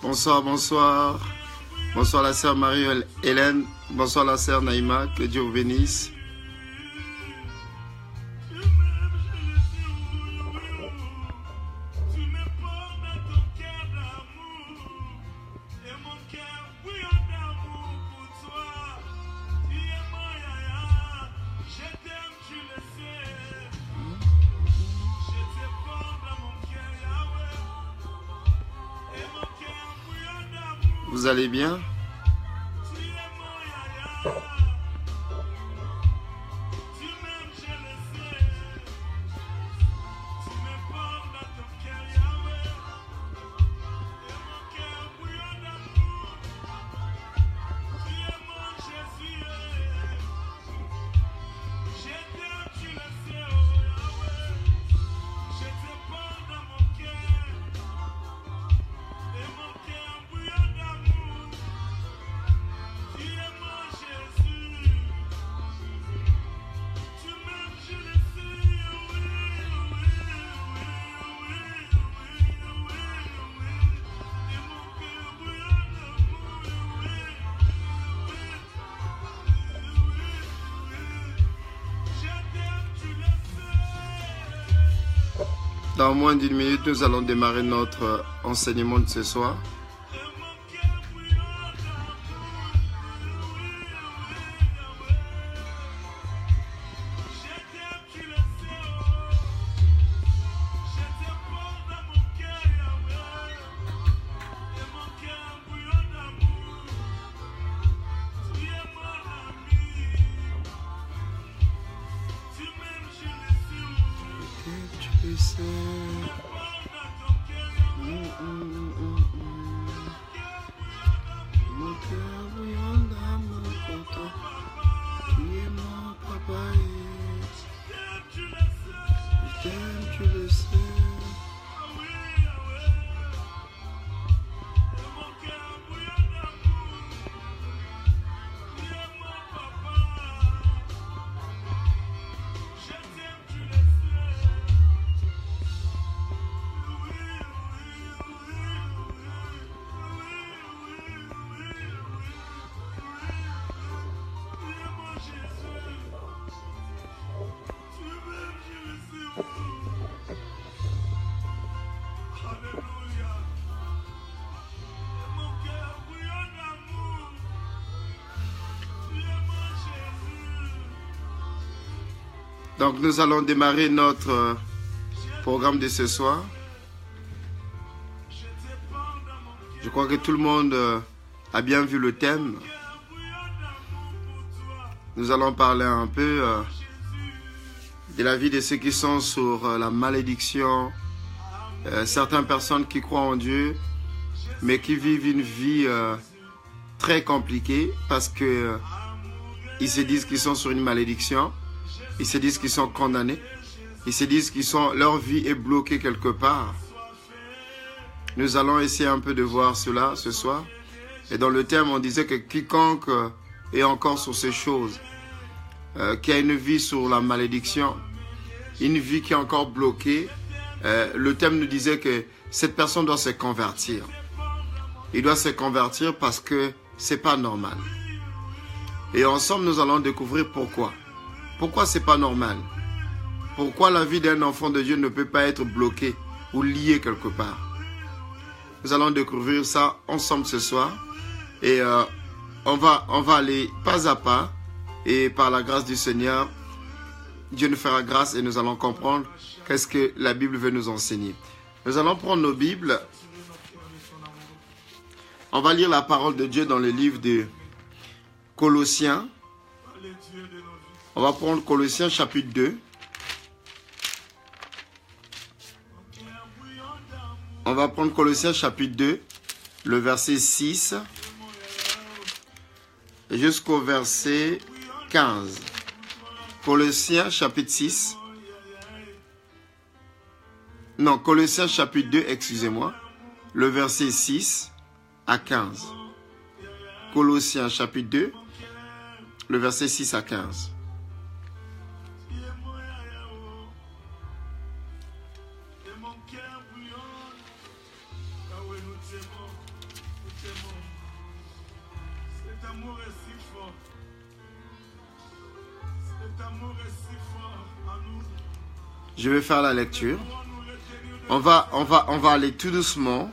Bonsoir, bonsoir. Bonsoir la sœur Marie-Hélène. Bonsoir la sœur Naïma. Que Dieu vous bénisse. Vous allez bien? Dans moins d'une minute, nous allons démarrer notre enseignement de ce soir. Donc nous allons démarrer notre programme de ce soir. Je crois que tout le monde a bien vu le thème. Nous allons parler un peu de la vie de ceux qui sont sur la malédiction. Certaines personnes qui croient en Dieu, mais qui vivent une vie très compliquée parce que ils se disent qu'ils sont sur une malédiction. Ils se disent qu'ils sont condamnés. Ils se disent qu'ils sont, leur vie est bloquée quelque part. Nous allons essayer un peu de voir cela ce soir. Et dans le thème, on disait que quiconque est encore sur ces choses, qui a une vie sur la malédiction, une vie qui est encore bloquée, le thème nous disait que cette personne doit se convertir. Il doit se convertir parce que c'est pas normal. Et ensemble, nous allons découvrir pourquoi. Pourquoi c'est pas normal? Pourquoi la vie d'un enfant de Dieu ne peut pas être bloquée ou liée quelque part? Nous allons découvrir ça ensemble ce soir. Et on va aller pas à pas. Et par la grâce du Seigneur, Dieu nous fera grâce et nous allons comprendre qu'est-ce que la Bible veut nous enseigner. Nous allons prendre nos Bibles. On va lire la parole de Dieu dans le livre de Colossiens. On va prendre Colossiens chapitre 2. On va prendre Colossiens chapitre 2, le verset 6 jusqu'au verset 15. Colossiens chapitre 6. Non, Colossiens chapitre 2, excusez-moi. Le verset 6 à 15. Colossiens chapitre 2, le verset 6 à 15. Cet amour est si fort. Cet amour est si fort en nous. Je vais faire la lecture. On va aller tout doucement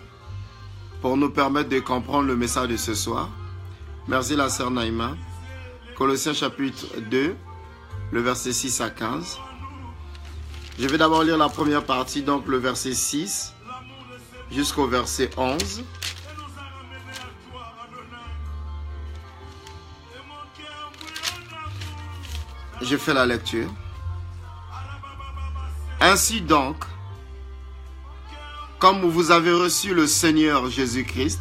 pour nous permettre de comprendre le message de ce soir. Merci la sœur Naïma. Colossiens chapitre 2, le verset 6 à 15. Je vais d'abord lire la première partie, donc le verset 6 jusqu'au verset 11. Je fais la lecture. Ainsi donc, comme vous avez reçu le Seigneur Jésus-Christ,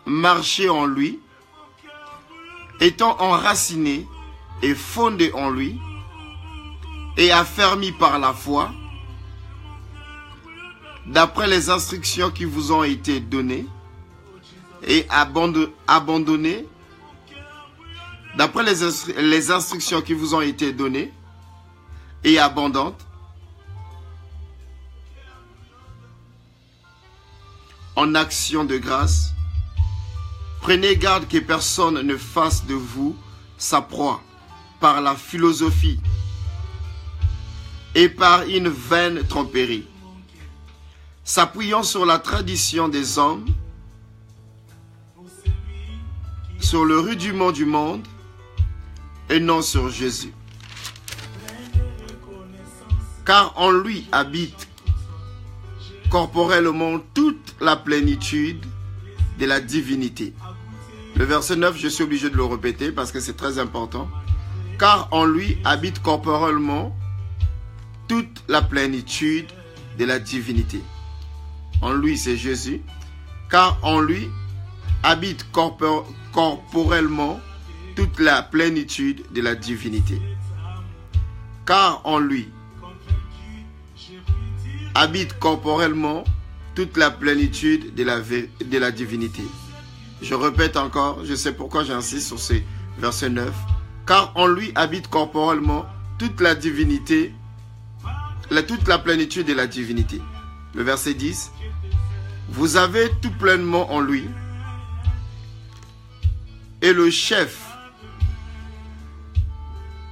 marchez en lui, étant enracinés et fondés en lui, et affermis par la foi, d'après les instructions qui vous ont été données, et abandonnés, d'après les instructions qui vous ont été données, et abondantes, en action de grâce. Prenez garde que personne ne fasse de vous sa proie par la philosophie et par une vaine tromperie, s'appuyant sur la tradition des hommes, sur le rudiment du monde et non sur Jésus. Car en lui habite corporellement toute la plénitude de la divinité. Le verset 9, je suis obligé de le répéter parce que c'est très important. Car en lui habite corporellement toute la plénitude de la divinité. En lui, c'est Jésus. Car en lui habite corporellement toute la plénitude de la divinité. Car en lui habite corporellement toute la plénitude de la divinité. Je répète encore, je sais pourquoi j'insiste sur ce verset 9. Car en lui habite corporellement toute la divinité, toute la plénitude de la divinité. Le verset 10. Vous avez tout pleinement en lui, et le chef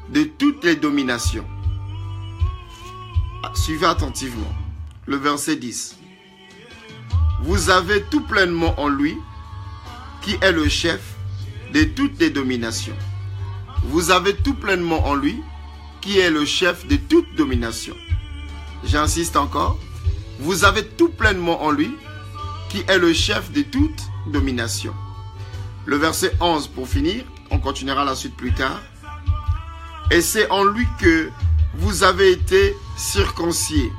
de toutes les dominations. Suivez attentivement. Le verset 10. Vous avez tout pleinement en lui, qui est le chef de toutes les dominations. Vous avez tout pleinement en lui, qui est le chef de toute domination. J'insiste encore. Vous avez tout pleinement en lui, qui est le chef de toute domination. Le verset 11 pour finir. On continuera la suite plus tard. Et c'est en lui que vous avez été circoncis,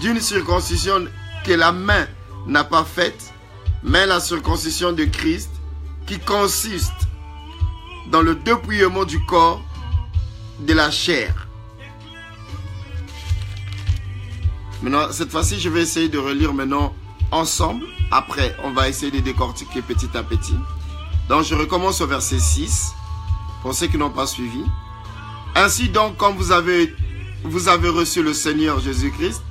d'une circoncision que la main n'a pas faite, mais la circoncision de Christ, qui consiste dans le dépouillement du corps de la chair. Maintenant, cette fois-ci, je vais essayer de relire maintenant ensemble. Après, on va essayer de décortiquer petit à petit. Donc, je recommence au verset 6, pour ceux qui n'ont pas suivi. Ainsi donc, comme vous avez reçu le Seigneur Jésus-Christ,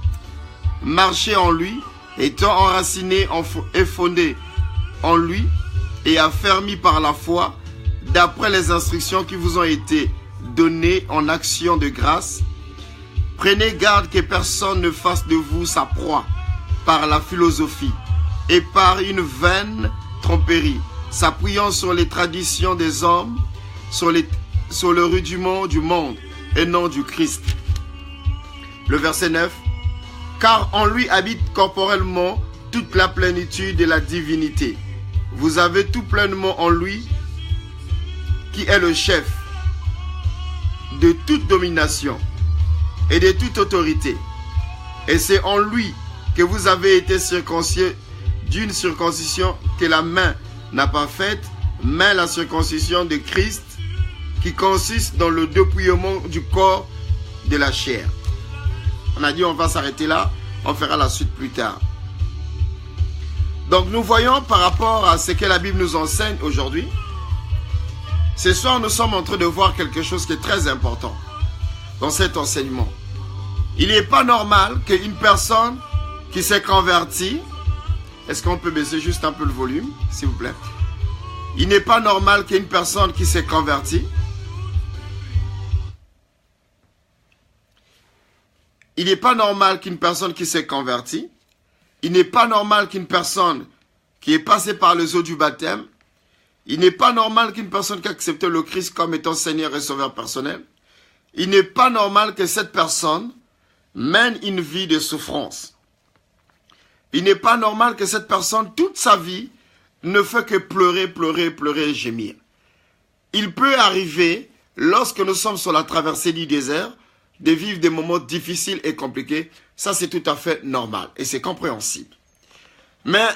marchez en lui, étant enracinés et fondés en lui, et affermis par la foi, d'après les instructions qui vous ont été données en action de grâce. Prenez garde que personne ne fasse de vous sa proie par la philosophie et par une vaine tromperie, s'appuyant sur les traditions des hommes, sur le rudiment du monde et non du Christ. Le verset 9. Car en lui habite corporellement toute la plénitude de la divinité. Vous avez tout pleinement en lui, qui est le chef de toute domination et de toute autorité. Et c'est en lui que vous avez été circoncis d'une circoncision que la main n'a pas faite, mais la circoncision de Christ, qui consiste dans le dépouillement du corps de la chair. On a dit on va s'arrêter là, on fera la suite plus tard. Donc nous voyons par rapport à ce que la Bible nous enseigne aujourd'hui, ce soir nous sommes en train de voir quelque chose qui est très important dans cet enseignement. Il n'est pas normal qu'une personne qui s'est convertie Est-ce qu'on peut baisser juste un peu le volume, s'il vous plaît? Il n'est pas normal qu'une personne qui s'est convertie, il n'est pas normal qu'une personne qui s'est convertie, il n'est pas normal qu'une personne qui est passée par les eaux du baptême, il n'est pas normal qu'une personne qui a accepté le Christ comme étant Seigneur et Sauveur personnel, il n'est pas normal que cette personne mène une vie de souffrance. Il n'est pas normal que cette personne, toute sa vie, ne fait que pleurer, pleurer, pleurer et gémir. Il peut arriver, lorsque nous sommes sur la traversée du désert, de vivre des moments difficiles et compliqués. Ça, c'est tout à fait normal et c'est compréhensible. Mais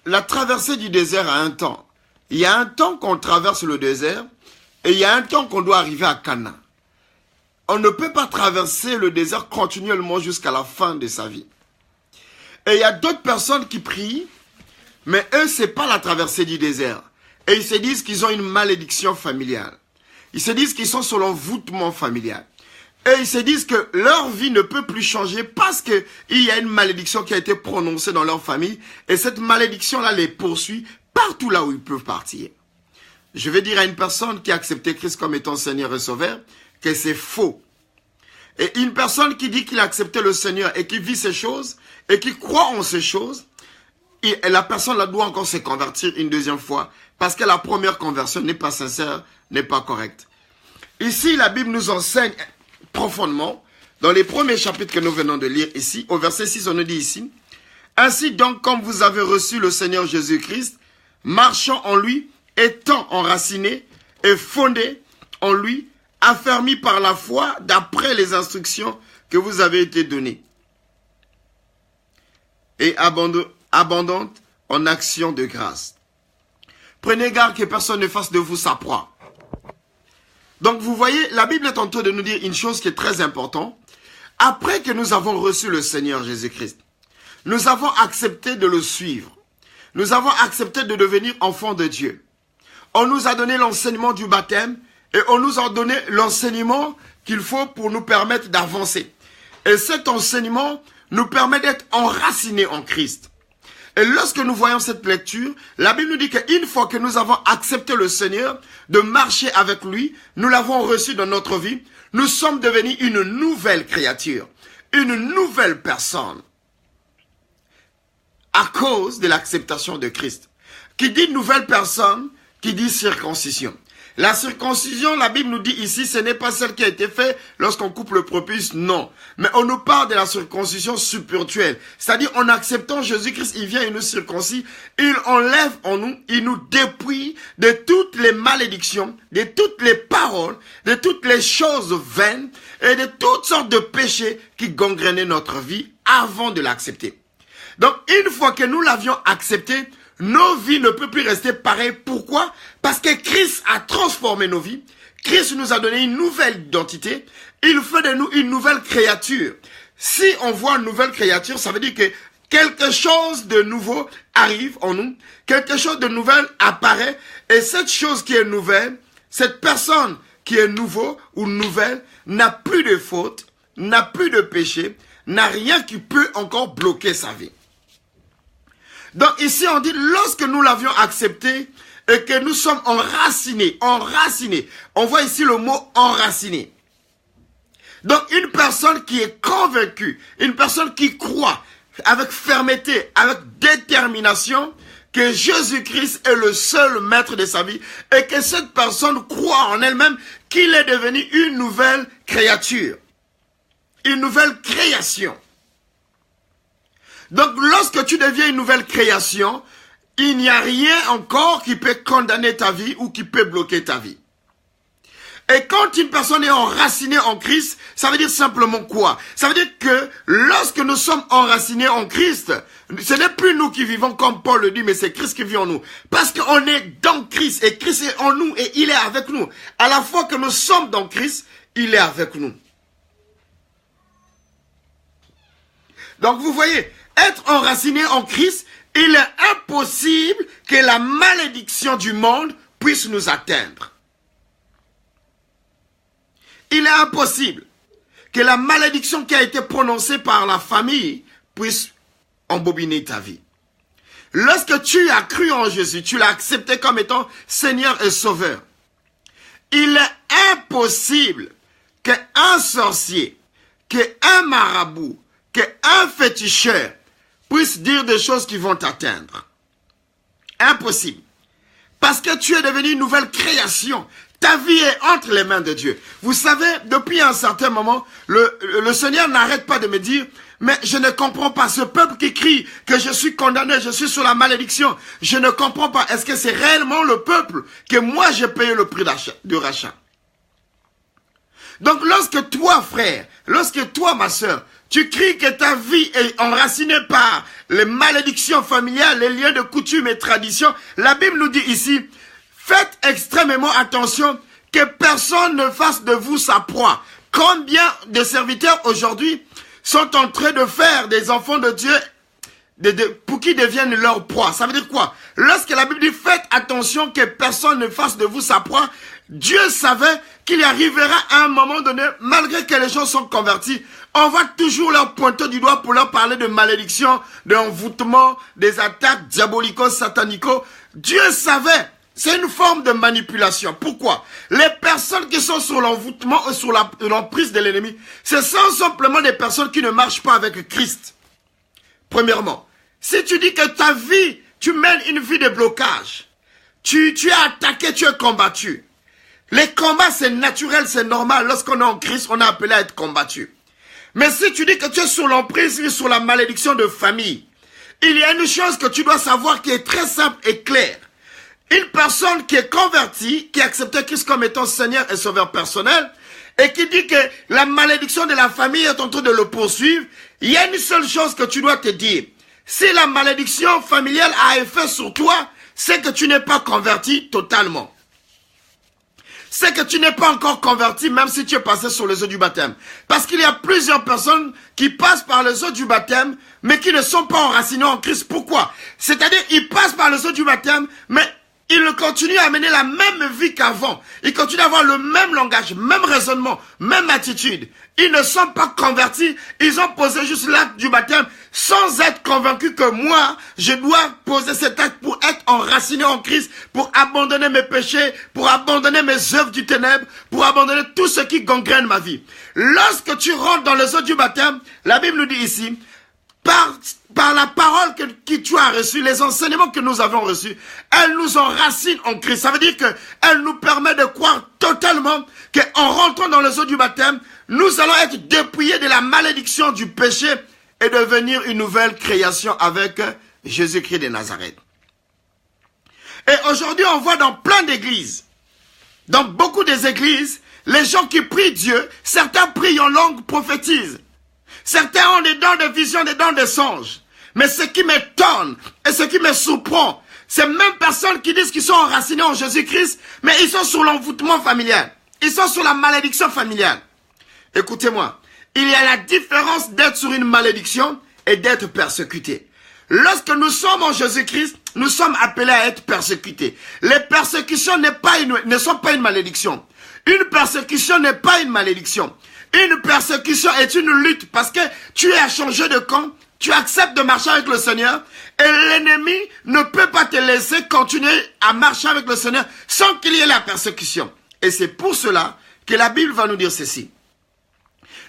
la traversée du désert a un temps. Il y a un temps qu'on traverse le désert et il y a un temps qu'on doit arriver à Canaan. On ne peut pas traverser le désert continuellement jusqu'à la fin de sa vie. Et il y a d'autres personnes qui prient, mais eux, c'est pas la traversée du désert. Et ils se disent qu'ils ont une malédiction familiale. Ils se disent qu'ils sont sur l'envoûtement familial. Et ils se disent que leur vie ne peut plus changer parce qu'il y a une malédiction qui a été prononcée dans leur famille. Et cette malédiction-là les poursuit partout là où ils peuvent partir. Je vais dire à une personne qui a accepté Christ comme étant Seigneur et Sauveur que c'est faux. Et une personne qui dit qu'il a accepté le Seigneur et qui vit ces choses et qui croit en ces choses, et la personne là doit encore se convertir une deuxième fois parce que la première conversion n'est pas sincère, n'est pas correcte. Ici, la Bible nous enseigne profondément, dans les premiers chapitres que nous venons de lire ici, au verset 6, on nous dit ici, « Ainsi donc, comme vous avez reçu le Seigneur Jésus-Christ, marchant en lui, étant enracinés et fondés en lui, affermis par la foi d'après les instructions que vous avez été données, et abondante en action de grâce. » Prenez garde que personne ne fasse de vous sa proie. Donc vous voyez, la Bible est en train de nous dire une chose qui est très importante. Après que nous avons reçu le Seigneur Jésus-Christ, nous avons accepté de le suivre. Nous avons accepté de devenir enfants de Dieu. On nous a donné l'enseignement du baptême et on nous a donné l'enseignement qu'il faut pour nous permettre d'avancer. Et cet enseignement nous permet d'être enracinés en Christ. Et lorsque nous voyons cette lecture, la Bible nous dit qu'une fois que nous avons accepté le Seigneur, de marcher avec lui, nous l'avons reçu dans notre vie, nous sommes devenus une nouvelle créature, une nouvelle personne, à cause de l'acceptation de Christ. Qui dit nouvelle personne, qui dit circoncision. La circoncision, la Bible nous dit ici, ce n'est pas celle qui a été faite lorsqu'on coupe le prépuce, non. Mais on nous parle de la circoncision spirituelle. C'est-à-dire, en acceptant Jésus-Christ, il vient et nous circoncis. Il enlève en nous, il nous dépouille de toutes les malédictions, de toutes les paroles, de toutes les choses vaines et de toutes sortes de péchés qui gangrénaient notre vie avant de l'accepter. Donc, une fois que nous l'avions accepté, nos vies ne peuvent plus rester pareilles. Pourquoi? Parce que Christ a transformé nos vies. Christ nous a donné une nouvelle identité. Il fait de nous une nouvelle créature. Si on voit une nouvelle créature, ça veut dire que quelque chose de nouveau arrive en nous. Quelque chose de nouvel apparaît. Et cette chose qui est nouvelle, cette personne qui est nouveau ou nouvelle, n'a plus de faute, n'a plus de péché, n'a rien qui peut encore bloquer sa vie. Donc ici on dit, lorsque nous l'avions accepté et que nous sommes enracinés, on voit ici le mot enraciné. Donc une personne qui est convaincue, une personne qui croit avec fermeté, avec détermination que Jésus-Christ est le seul maître de sa vie et que cette personne croit en elle-même qu'il est devenu une nouvelle créature, une nouvelle création. Donc, lorsque tu deviens une nouvelle création, il n'y a rien encore qui peut condamner ta vie ou qui peut bloquer ta vie. Et quand une personne est enracinée en Christ, ça veut dire simplement quoi? Ça veut dire que lorsque nous sommes enracinés en Christ, ce n'est plus nous qui vivons comme Paul le dit, mais c'est Christ qui vit en nous. Parce qu'on est dans Christ et Christ est en nous et il est avec nous. À la fois que nous sommes dans Christ, il est avec nous. Donc vous voyez, être enraciné en Christ, il est impossible que la malédiction du monde puisse nous atteindre. Il est impossible que la malédiction qui a été prononcée par la famille puisse embobiner ta vie. lorsque tu as cru en Jésus, tu l'as accepté comme étant Seigneur et Sauveur, il est impossible qu'un sorcier, qu'un marabout, qu'un féticheur puisse dire des choses qui vont t'atteindre. Impossible. Parce que tu es devenu une nouvelle création. Ta vie est entre les mains de Dieu. Vous savez, depuis un certain moment, le Seigneur n'arrête pas de me dire, mais je ne comprends pas ce peuple qui crie que je suis condamné, je suis sous la malédiction. Je ne comprends pas. Est-ce que c'est réellement le peuple que moi j'ai payé le prix du rachat? Donc lorsque toi, frère, lorsque toi, ma soeur, tu cries que ta vie est enracinée par les malédictions familiales, les liens de coutume et tradition, la Bible nous dit ici, faites extrêmement attention que personne ne fasse de vous sa proie. Combien de serviteurs aujourd'hui sont en train de faire des enfants de Dieu pour qu'ils deviennent leur proie? Ça veut dire quoi? Lorsque la Bible dit faites attention que personne ne fasse de vous sa proie, Dieu savait qu'il arrivera à un moment donné, malgré que les gens sont convertis, on va toujours leur pointer du doigt pour leur parler de malédiction, d'envoûtement, des attaques diabolico-satanico. Dieu savait. C'est une forme de manipulation. Pourquoi? Les personnes qui sont sur l'envoûtement et sur l'emprise de l'ennemi, ce sont simplement des personnes qui ne marchent pas avec Christ. Premièrement, si tu dis que ta vie, tu mènes une vie de blocage, tu es attaqué, tu es combattu. Les combats, c'est naturel, c'est normal. Lorsqu'on est en Christ, on est appelé à être combattu. Mais si tu dis que tu es sur l'emprise, sur la malédiction de famille, il y a une chose que tu dois savoir qui est très simple et claire. Une personne qui est convertie, qui a accepté Christ comme étant Seigneur et Sauveur personnel, et qui dit que la malédiction de la famille est en train de le poursuivre, il y a une seule chose que tu dois te dire. Si la malédiction familiale a effet sur toi, c'est que tu n'es pas converti totalement. C'est que tu n'es pas encore converti, même si tu es passé sur les eaux du baptême. Parce qu'il y a plusieurs personnes qui passent par les eaux du baptême, mais qui ne sont pas enracinées en Christ. Pourquoi? C'est-à-dire, ils passent par les eaux du baptême, mais ils continuent à mener la même vie qu'avant. Ils continuent à avoir le même langage, même raisonnement, même attitude. Ils ne sont pas convertis. Ils ont posé juste l'acte du baptême sans être convaincus que moi, je dois poser cet acte pour être enraciné en Christ, pour abandonner mes péchés, pour abandonner mes œuvres du ténèbre, pour abandonner tout ce qui gangrène ma vie. Lorsque tu rentres dans les eaux du baptême, la Bible nous dit ici, par la parole que tu as reçue, les enseignements que nous avons reçus, elle nous enracine en Christ. Ça veut dire qu'elle nous permet de croire totalement qu'en rentrant dans les eaux du baptême, nous allons être dépouillés de la malédiction du péché et devenir une nouvelle création avec Jésus-Christ de Nazareth. Et aujourd'hui, on voit dans plein d'églises, dans beaucoup des églises, les gens qui prient Dieu, certains prient en langue, prophétisent. Certains ont des dons de vision, des dons de songes. Mais ce qui m'étonne et ce qui me surprend, ces mêmes personnes qui disent qu'ils sont enracinés en Jésus-Christ, mais ils sont sur l'envoûtement familial. Ils sont sur la malédiction familiale. Écoutez-moi, il y a la différence d'être sur une malédiction et d'être persécuté. Lorsque nous sommes en Jésus-Christ, nous sommes appelés à être persécutés. Les persécutions ne sont pas une malédiction. Une persécution n'est pas une malédiction. Une persécution est une lutte parce que tu es à changer de camp, tu acceptes de marcher avec le Seigneur et l'ennemi ne peut pas te laisser continuer à marcher avec le Seigneur sans qu'il y ait la persécution. Et c'est pour cela que la Bible va nous dire ceci.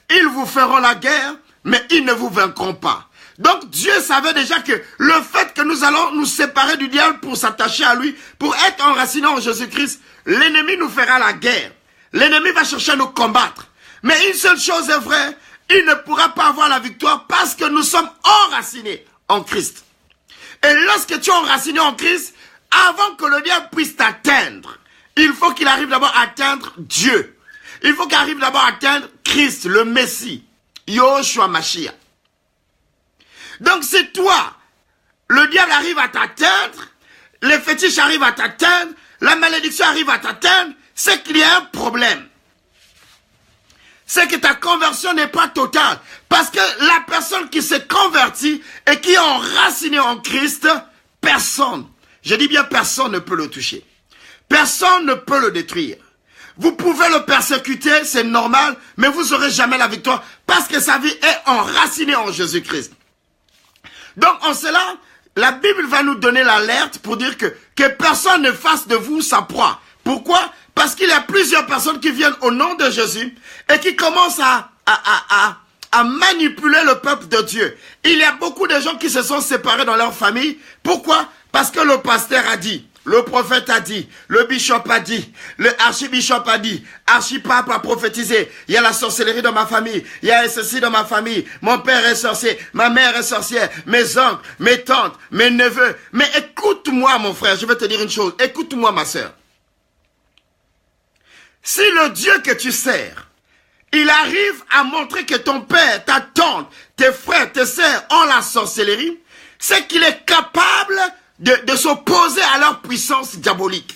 Ils vous feront la guerre, mais ils ne vous vaincront pas. Donc Dieu savait déjà que le fait que nous allons nous séparer du diable pour s'attacher à lui, pour être enracinés en Jésus-Christ, l'ennemi nous fera la guerre. L'ennemi va chercher à nous combattre. Mais une seule chose est vraie, il ne pourra pas avoir la victoire parce que nous sommes enracinés en Christ. Et lorsque tu es enraciné en Christ, avant que le diable puisse t'atteindre, il faut qu'il arrive d'abord à atteindre Dieu. Il faut qu'il arrive d'abord à atteindre Christ, le Messie, Yahushua Mashiach. Donc c'est toi, le diable arrive à t'atteindre, les fétiches arrivent à t'atteindre, la malédiction arrive à t'atteindre, c'est qu'il y a un problème. C'est que ta conversion n'est pas totale. Parce que la personne qui s'est convertie et qui est enracinée en Christ, personne, je dis bien personne ne peut le toucher. Personne ne peut le détruire. Vous pouvez le persécuter, c'est normal, mais vous n'aurez jamais la victoire parce que sa vie est enracinée en Jésus-Christ. Donc en cela, la Bible va nous donner l'alerte pour dire que personne ne fasse de vous sa proie. Pourquoi? Parce qu'il y a plusieurs personnes qui viennent au nom de Jésus et qui commencent à manipuler le peuple de Dieu. Il y a beaucoup de gens qui se sont séparés dans leur famille. Pourquoi? Parce que le pasteur a dit, le prophète a dit, le bishop a dit, le archibishop a dit, archipape a prophétisé. Il y a la sorcellerie dans ma famille, il y a ceci dans ma famille. Mon père est sorcier, ma mère est sorcière, mes oncles, mes tantes, mes neveux. Mais écoute-moi mon frère, je vais te dire une chose. Écoute-moi ma soeur. Si le Dieu que tu sers, il arrive à montrer que ton père, ta tante, tes frères, tes sœurs ont la sorcellerie, c'est qu'il est capable de s'opposer à leur puissance diabolique.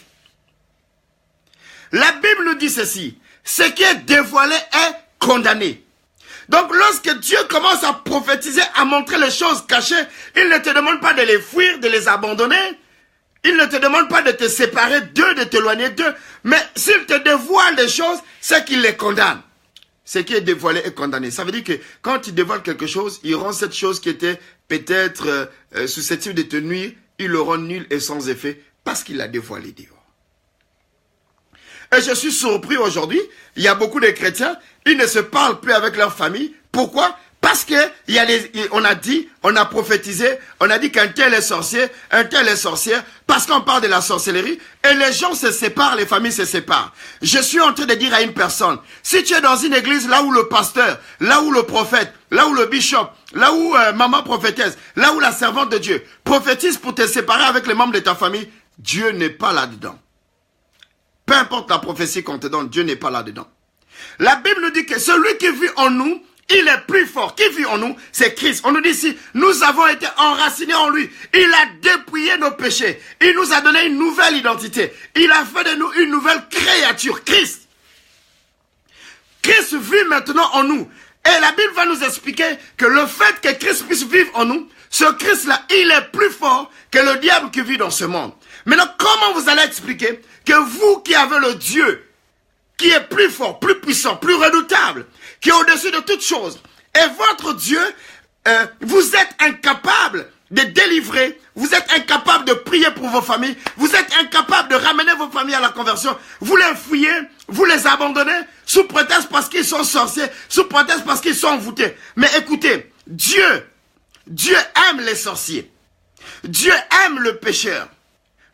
La Bible nous dit ceci, ce qui est dévoilé est condamné. Donc lorsque Dieu commence à prophétiser, à montrer les choses cachées, il ne te demande pas de les fuir, de les abandonner. Il ne te demande pas de te séparer d'eux, de t'éloigner d'eux. Mais s'il te dévoile des choses, c'est qu'il les condamne. Ce qui est dévoilé est condamné. Ça veut dire que quand il dévoile quelque chose, il rend cette chose qui était peut-être susceptible de te nuire, il le rend nul et sans effet parce qu'il l'a dévoilé dehors. Et je suis surpris aujourd'hui, il y a beaucoup de chrétiens, ils ne se parlent plus avec leur famille. Pourquoi? Parce que on a prophétisé, on a dit qu'un tel est sorcier, un tel est sorcière, parce qu'on parle de la sorcellerie, et les gens se séparent, les familles se séparent. Je suis en train de dire à une personne, si tu es dans une église là où le pasteur, là où le prophète, là où le bishop, là où maman prophétesse, là où la servante de Dieu prophétise pour te séparer avec les membres de ta famille, Dieu n'est pas là-dedans. Peu importe la prophétie qu'on te donne, Dieu n'est pas là-dedans. La Bible nous dit que celui qui vit en nous, il est plus fort. Qui vit en nous? C'est Christ. On nous dit ici, nous avons été enracinés en lui. Il a dépouillé nos péchés. Il nous a donné une nouvelle identité. Il a fait de nous une nouvelle créature. Christ. Christ vit maintenant en nous. Et la Bible va nous expliquer que le fait que Christ puisse vivre en nous, ce Christ-là, il est plus fort que le diable qui vit dans ce monde. Maintenant, comment vous allez expliquer que vous qui avez le Dieu qui est plus fort, plus puissant, plus redoutable, qui est au-dessus de toutes choses, et votre Dieu, vous êtes incapable de délivrer, vous êtes incapable de prier pour vos familles, vous êtes incapable de ramener vos familles à la conversion, vous les fouillez, vous les abandonnez, sous prétexte parce qu'ils sont sorciers, sous prétexte parce qu'ils sont envoûtés. Mais écoutez, Dieu aime les sorciers, Dieu aime le pécheur,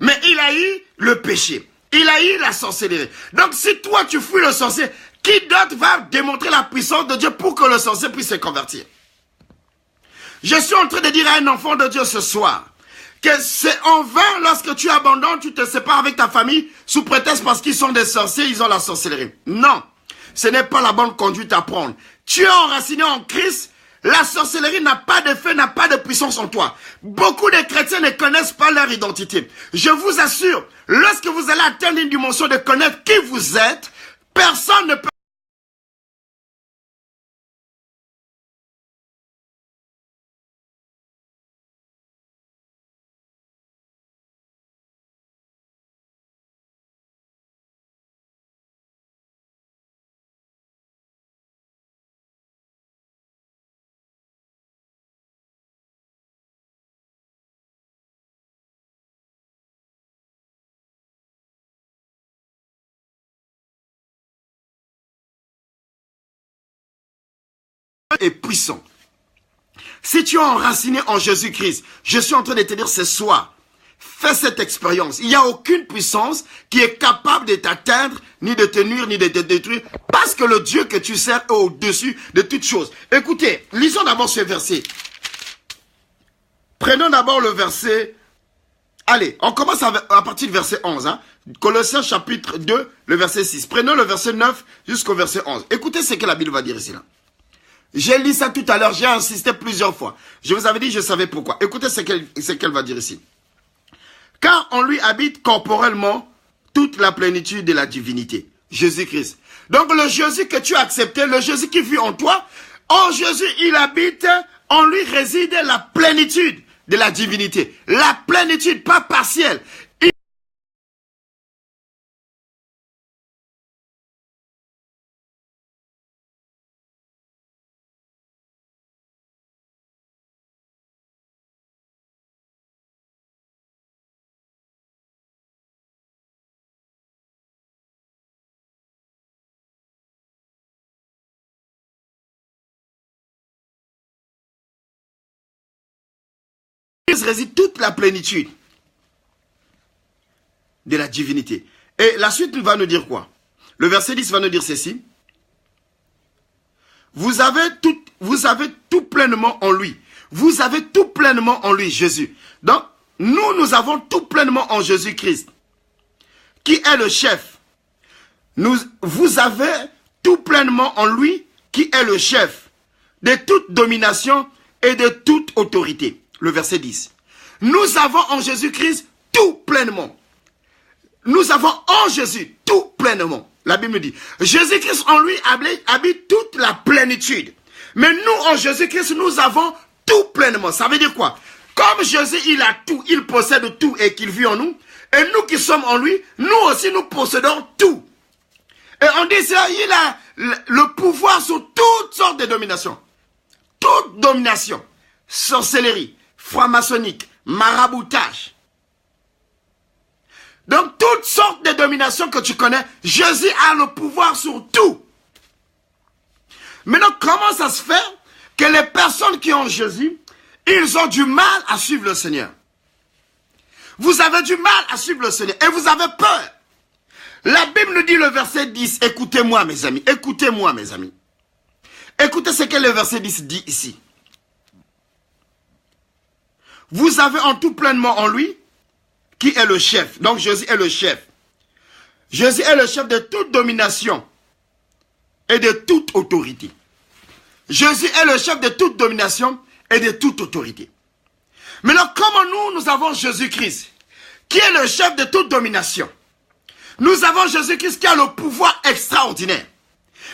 mais il haït le péché. Il haït la sorcellerie. Donc si toi tu fuis le sorcier, qui d'autre va démontrer la puissance de Dieu pour que le sorcier puisse se convertir? Je suis en train de dire à un enfant de Dieu ce soir que c'est en vain lorsque tu abandonnes, tu te sépares avec ta famille sous prétexte parce qu'ils sont des sorciers, ils ont la sorcellerie. Non, ce n'est pas la bonne conduite à prendre. Tu es enraciné en Christ. La sorcellerie n'a pas d'effet, n'a pas de puissance en toi. Beaucoup de chrétiens ne connaissent pas leur identité. Je vous assure, lorsque vous allez atteindre une dimension de connaître qui vous êtes, personne ne peut est puissant. Si tu es enraciné en Jésus-Christ, je suis en train de te dire ce soir, fais cette expérience. Il n'y a aucune puissance qui est capable de t'atteindre, ni de te nuire, ni de te détruire, parce que le Dieu que tu sers est au-dessus de toutes choses. Écoutez, lisons d'abord ce verset. Prenons d'abord le verset. Allez, on commence à partir du verset 11. Hein. Colossiens chapitre 2, le verset 6. Prenons le verset 9 jusqu'au verset 11. Écoutez ce que la Bible va dire ici. Là. J'ai lu ça tout à l'heure, j'ai insisté plusieurs fois. Je vous avais dit, je savais pourquoi. Écoutez ce qu'elle va dire ici. Car on lui habite corporellement toute la plénitude de la divinité. Jésus-Christ. Donc le Jésus que tu as accepté, le Jésus qui vit en toi, en Jésus il habite, en lui réside la plénitude de la divinité. La plénitude, pas partielle. Christ réside toute la plénitude de la divinité. Et la suite va nous dire quoi? Le verset 10 va nous dire ceci. Vous avez tout pleinement en lui. Vous avez tout pleinement en lui, Jésus. Donc, nous avons tout pleinement en Jésus-Christ, qui est le chef. Vous avez tout pleinement en lui, qui est le chef de toute domination et de toute autorité. Le verset 10. Nous avons en Jésus-Christ tout pleinement. Nous avons en Jésus tout pleinement. La Bible dit, Jésus-Christ en lui habite toute la plénitude. Mais nous, en Jésus-Christ, nous avons tout pleinement. Ça veut dire quoi? Comme Jésus, il a tout, il possède tout et qu'il vit en nous. Et nous qui sommes en lui, nous aussi, nous possédons tout. Et on dit ça, il a le pouvoir sur toutes sortes de dominations. Toute domination. Sorcellerie, franc-maçonnique, maraboutage. Donc, toutes sortes de dominations que tu connais, Jésus a le pouvoir sur tout. Maintenant, comment ça se fait que les personnes qui ont Jésus, ils ont du mal à suivre le Seigneur? Vous avez du mal à suivre le Seigneur et vous avez peur. La Bible nous dit le verset 10, écoutez-moi mes amis, écoutez-moi mes amis. Écoutez ce que le verset 10 dit ici. Vous avez en tout pleinement en lui, qui est le chef. Donc Jésus est le chef. Jésus est le chef de toute domination et de toute autorité. Jésus est le chef de toute domination et de toute autorité. Maintenant, comment nous avons Jésus-Christ, qui est le chef de toute domination? Nous avons Jésus-Christ qui a le pouvoir extraordinaire.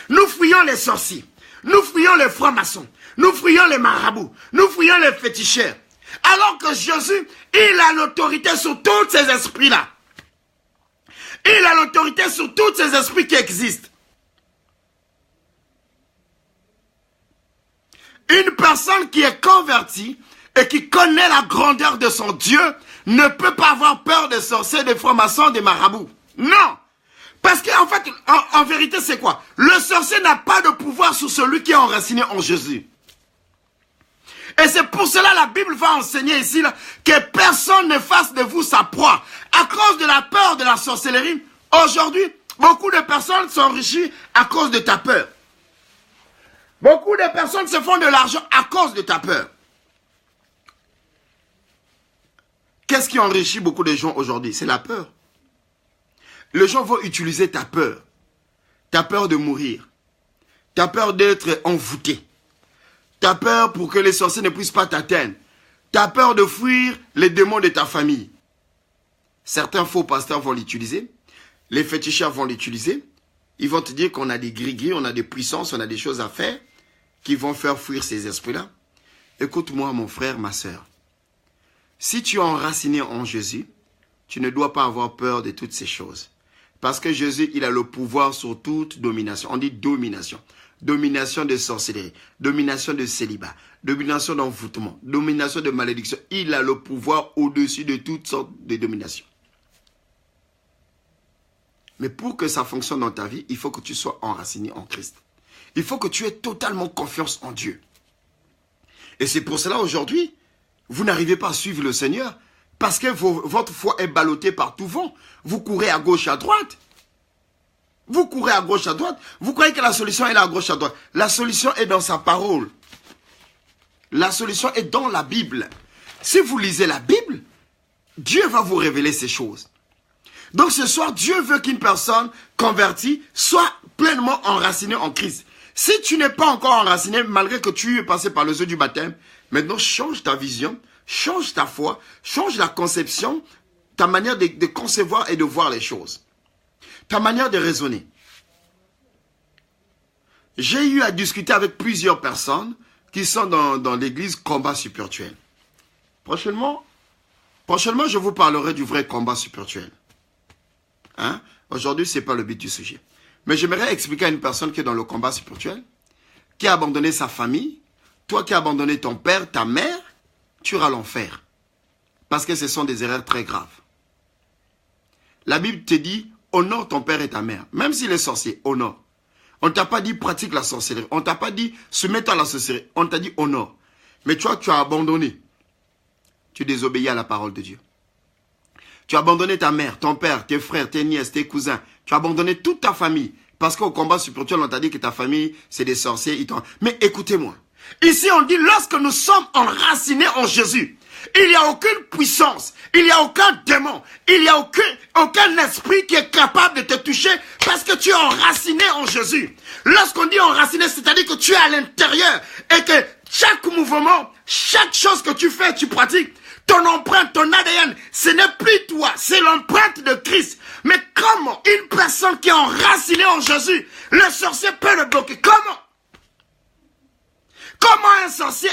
Nous fuyons les sorciers, nous fuyons les francs-maçons, nous fuyons les marabouts, nous fuyons les féticheurs. Alors que Jésus, il a l'autorité sur tous ces esprits-là. Il a l'autorité sur tous ces esprits qui existent. Une personne qui est convertie et qui connaît la grandeur de son Dieu ne peut pas avoir peur des sorciers, des francs-maçons, des marabouts. Non! Parce qu'en fait, en vérité, c'est quoi? Le sorcier n'a pas de pouvoir sur celui qui est enraciné en Jésus. Et c'est pour cela la Bible va enseigner ici là, que personne ne fasse de vous sa proie. À cause de la peur de la sorcellerie, aujourd'hui, beaucoup de personnes sont enrichies à cause de ta peur. Beaucoup de personnes se font de l'argent à cause de ta peur. Qu'est-ce qui enrichit beaucoup de gens aujourd'hui? C'est la peur. Les gens vont utiliser ta peur. Ta peur de mourir. Ta peur d'être envoûté. Ta peur pour que les sorciers ne puissent pas t'atteindre. Ta peur de fuir les démons de ta famille. Certains faux pasteurs vont l'utiliser. Les féticheurs vont l'utiliser. Ils vont te dire qu'on a des gris-gris, on a des puissances, on a des choses à faire qui vont faire fuir ces esprits-là. Écoute-moi mon frère, ma soeur. Si tu es enraciné en Jésus, tu ne dois pas avoir peur de toutes ces choses. Parce que Jésus, il a le pouvoir sur toute domination. On dit domination. Domination de sorcellerie, domination de célibat, domination d'envoûtement, domination de malédiction. Il a le pouvoir au-dessus de toutes sortes de dominations. Mais pour que ça fonctionne dans ta vie, il faut que tu sois enraciné en Christ. Il faut que tu aies totalement confiance en Dieu. Et c'est pour cela aujourd'hui, vous n'arrivez pas à suivre le Seigneur parce que votre foi est ballottée par tout vent. Vous courez à gauche, à droite. Vous courez à gauche, à droite. Vous croyez que la solution est là à gauche, à droite. La solution est dans sa parole. La solution est dans la Bible. Si vous lisez la Bible, Dieu va vous révéler ces choses. Donc ce soir, Dieu veut qu'une personne convertie soit pleinement enracinée en Christ. Si tu n'es pas encore enraciné, malgré que tu es passé par les eaux du baptême, maintenant change ta vision, change ta foi, change la conception, ta manière de concevoir et de voir les choses. Ta manière de raisonner. J'ai eu à discuter avec plusieurs personnes qui sont dans l'église combat spirituel. Prochainement, je vous parlerai du vrai combat spirituel. Hein? Aujourd'hui, ce n'est pas le but du sujet. Mais j'aimerais expliquer à une personne qui est dans le combat spirituel, qui a abandonné sa famille, toi qui as abandonné ton père, ta mère, tu iras l'enfer. Parce que ce sont des erreurs très graves. La Bible te dit, honore ton père et ta mère. Même s'il est sorcier, honore. On ne t'a pas dit pratique la sorcellerie. On ne t'a pas dit soumets-toi à la sorcellerie. On t'a dit honore. Mais toi, tu as abandonné. Tu tu désobéis à la parole de Dieu. Tu as abandonné ta mère, ton père, tes frères, tes nièces, tes cousins. Tu as abandonné toute ta famille. Parce qu'au combat spirituel, on t'a dit que ta famille, c'est des sorciers. Mais écoutez-moi. Ici, on dit, lorsque nous sommes enracinés en Jésus, il n'y a aucune puissance, il n'y a aucun démon, il n'y a aucun esprit qui est capable de te toucher parce que tu es enraciné en Jésus. Lorsqu'on dit enraciné, c'est-à-dire que tu es à l'intérieur et que chaque mouvement, chaque chose que tu fais, tu pratiques, ton empreinte, ton ADN, ce n'est plus toi, c'est l'empreinte de Christ. Mais comment une personne qui est enracinée en Jésus, le sorcier peut le bloquer? Comment? Comment un sorcier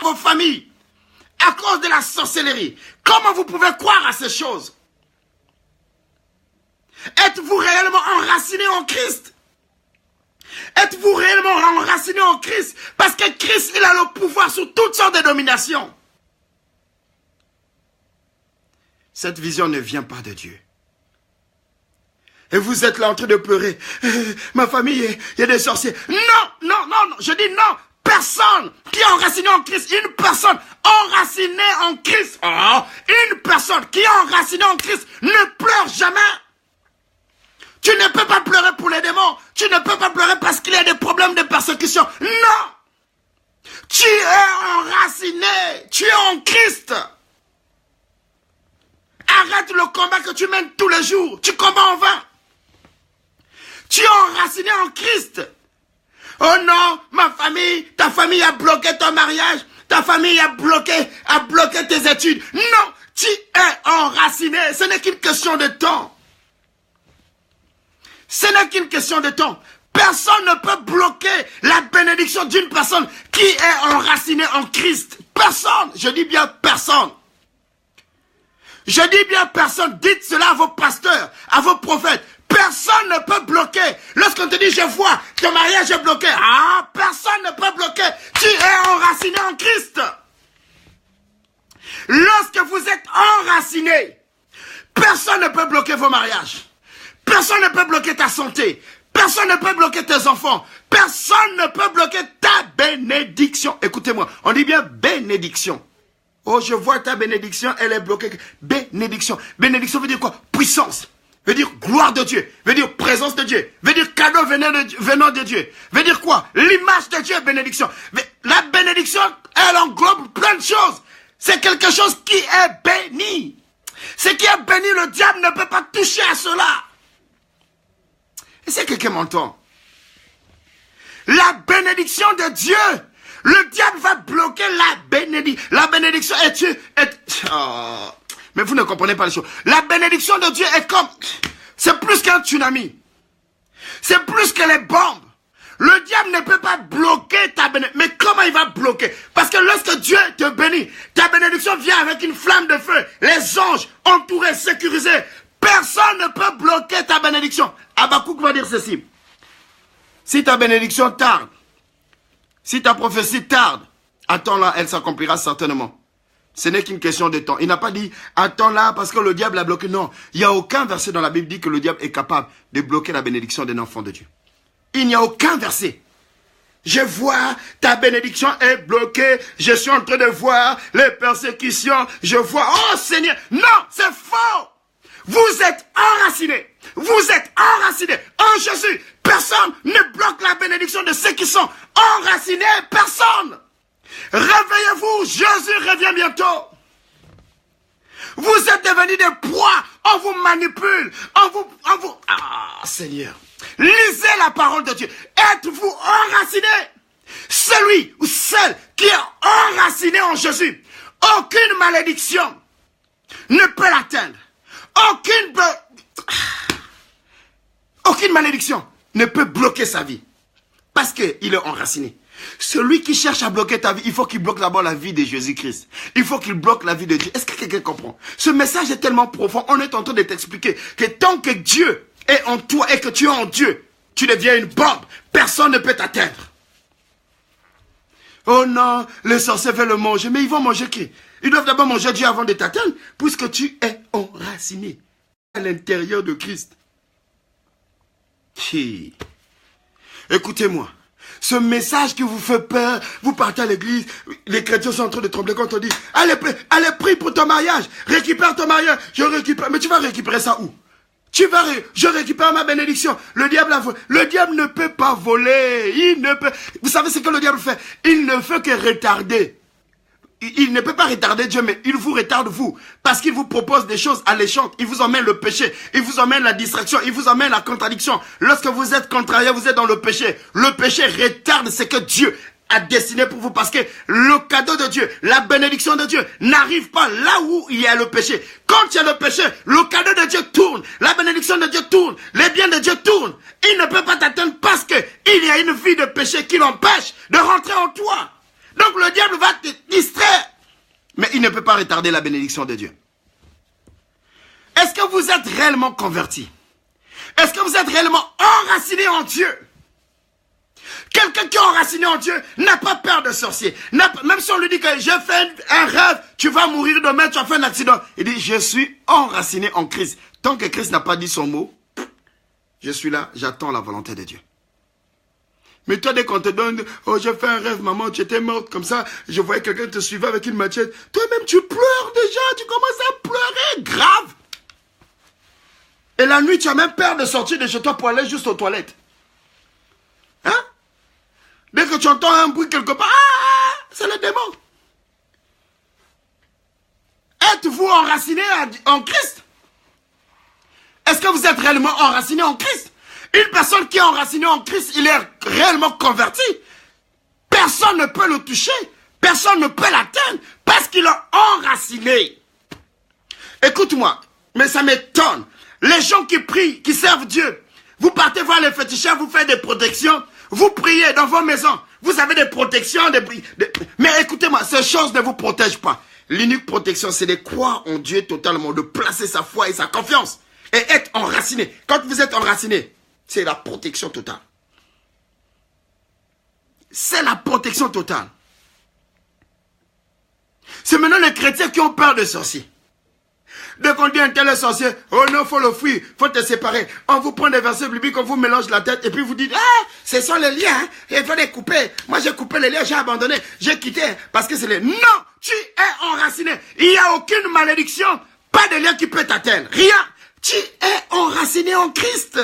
vos familles à cause de la sorcellerie? Comment vous pouvez croire à ces choses? Êtes-vous réellement enraciné en Christ? Êtes-vous réellement enraciné en Christ? Parce que Christ, il a le pouvoir sur toutes sortes de dominations. Cette vision ne vient pas de Dieu. Et vous êtes là en train de pleurer. Ma famille, il y a des sorciers. Non, non, non, non. Je dis non. Personne qui est enraciné en Christ, une personne enracinée en Christ, une personne qui est enracinée en Christ ne pleure jamais. Tu ne peux pas pleurer pour les démons. Tu ne peux pas pleurer parce qu'il y a des problèmes de persécution. Non. Tu es enraciné. Tu es en Christ. Arrête le combat que tu mènes tous les jours. Tu combats en vain. Tu es enraciné en Christ. Oh non, ma famille, ta famille a bloqué ton mariage. Ta famille a bloqué tes études. Non, tu es enraciné. Ce n'est qu'une question de temps. Ce n'est qu'une question de temps. Personne ne peut bloquer la bénédiction d'une personne qui est enracinée en Christ. Personne. Je dis bien personne. Je dis bien personne. Dites cela à vos pasteurs, à vos prophètes. Personne ne peut bloquer. Lorsqu'on te dit, je vois, ton mariage est bloqué. Personne ne peut bloquer. Tu es enraciné en Christ. Lorsque vous êtes enraciné, personne ne peut bloquer vos mariages. Personne ne peut bloquer ta santé. Personne ne peut bloquer tes enfants. Personne ne peut bloquer ta bénédiction. Écoutez-moi, on dit bien bénédiction. Oh, je vois ta bénédiction, elle est bloquée. Bénédiction. Bénédiction veut dire quoi? Puissance. Veut dire gloire de Dieu. Veut dire présence de Dieu. Veut dire cadeau venant de Dieu. Veut dire quoi? L'image de Dieu, bénédiction. La bénédiction, elle englobe plein de choses. C'est quelque chose qui est béni. Ce qui est béni, le diable ne peut pas toucher à cela. Est-ce que quelqu'un m'entend? La bénédiction de Dieu. Le diable va bloquer la bénédiction. La bénédiction mais vous ne comprenez pas les choses. La bénédiction de Dieu est comme... C'est plus qu'un tsunami. C'est plus que les bombes. Le diable ne peut pas bloquer ta bénédiction. Mais comment il va bloquer? Parce que lorsque Dieu te bénit, ta bénédiction vient avec une flamme de feu. Les anges entourés, sécurisés. Personne ne peut bloquer ta bénédiction. Habakkuk va dire ceci. Si ta bénédiction tarde, si ta prophétie tarde, attends-la, elle s'accomplira certainement. Ce n'est qu'une question de temps. Il n'a pas dit, attends-la parce que le diable a bloqué. Non, il n'y a aucun verset dans la Bible qui dit que le diable est capable de bloquer la bénédiction d'un enfant de Dieu. Il n'y a aucun verset. Je vois, ta bénédiction est bloquée. Je suis en train de voir les persécutions. Je vois, oh Seigneur. Non, c'est faux. Vous êtes enracinés. Vous êtes enracinés en Jésus. Personne ne bloque la bénédiction de ceux qui sont enracinés. Personne. Réveillez-vous, Jésus revient bientôt. Vous êtes devenus des proies. On vous manipule. Seigneur. Lisez la parole de Dieu. Êtes-vous enraciné? Celui ou celle qui est enraciné en Jésus, aucune malédiction ne peut l'atteindre. Aucune malédiction ne peut bloquer sa vie. Parce qu'il est enraciné. Celui qui cherche à bloquer ta vie, il faut qu'il bloque d'abord la vie de Jésus-Christ. Il faut qu'il bloque la vie de Dieu. Est-ce que quelqu'un comprend? Ce message est tellement profond. On est en train de t'expliquer que tant que Dieu est en toi et que tu es en Dieu, tu deviens une bombe. Personne ne peut t'atteindre. Oh non, les sorciers veulent le manger. Mais ils vont manger qui? Ils doivent d'abord manger Dieu avant de t'atteindre, puisque tu es enraciné à l'intérieur de Christ. Écoutez-moi. Ce message qui vous fait peur, vous partez à l'église, les chrétiens sont en train de trembler quand on dit allez prie pour ton mariage, récupère ton mariage, je récupère. Mais tu vas récupérer ça où? Je récupère ma bénédiction. Le diable a volé. Le diable ne peut pas voler. Il ne peut. Vous savez ce que le diable fait? Il ne fait que retarder. Il ne peut pas retarder Dieu, mais il vous retarde vous. Parce qu'il vous propose des choses alléchantes. Il vous emmène le péché. Il vous emmène la distraction. Il vous emmène la contradiction. Lorsque vous êtes contrarié, vous êtes dans le péché. Le péché retarde ce que Dieu a destiné pour vous. Parce que le cadeau de Dieu, la bénédiction de Dieu n'arrive pas là où il y a le péché. Quand il y a le péché, le cadeau de Dieu tourne. La bénédiction de Dieu tourne. Les biens de Dieu tournent. Il ne peut pas t'atteindre parce que il y a une vie de péché qui l'empêche de rentrer en toi. Donc le diable va te distraire. Mais il ne peut pas retarder la bénédiction de Dieu. Est-ce que vous êtes réellement converti? Est-ce que vous êtes réellement enraciné en Dieu? Quelqu'un qui est enraciné en Dieu n'a pas peur de sorcier. Même si on lui dit que j'ai fait un rêve, tu vas mourir demain, tu as fait un accident. Il dit, je suis enraciné en Christ. Tant que Christ n'a pas dit son mot, je suis là, j'attends la volonté de Dieu. Mais toi, dès qu'on te donne, oh, j'ai fait un rêve, maman, tu étais morte comme ça, je voyais quelqu'un te suivait avec une machette. Toi-même, tu pleures déjà, tu commences à pleurer, grave. Et la nuit, tu as même peur de sortir de chez toi pour aller juste aux toilettes. Hein? Dès que tu entends un bruit quelque part, c'est le démon. Êtes-vous enraciné en Christ? Est-ce que vous êtes réellement enraciné en Christ? Une personne qui est enracinée en Christ, il est réellement converti. Personne ne peut le toucher. Personne ne peut l'atteindre parce qu'il est enraciné. Écoute-moi, mais ça m'étonne. Les gens qui prient, qui servent Dieu, vous partez voir les féticheurs, vous faites des protections, vous priez dans vos maisons, vous avez des protections, mais écoutez-moi, ces choses ne vous protègent pas. L'unique protection, c'est de croire en Dieu totalement, de placer sa foi et sa confiance et être enraciné. Quand vous êtes enraciné, c'est la protection totale. C'est la protection totale. C'est maintenant les chrétiens qui ont peur des sorciers. Dès qu'on dit un tel sorcier, oh non, faut le fuir, faut te séparer. On vous prend des versets bibliques, on vous mélange la tête et puis vous dites, ce sont les liens, hein, il faut les couper. Moi j'ai coupé les liens, j'ai abandonné, j'ai quitté parce que c'est les... Non, tu es enraciné. Il n'y a aucune malédiction, pas de lien qui peut t'atteindre. Rien. Tu es enraciné en Christ.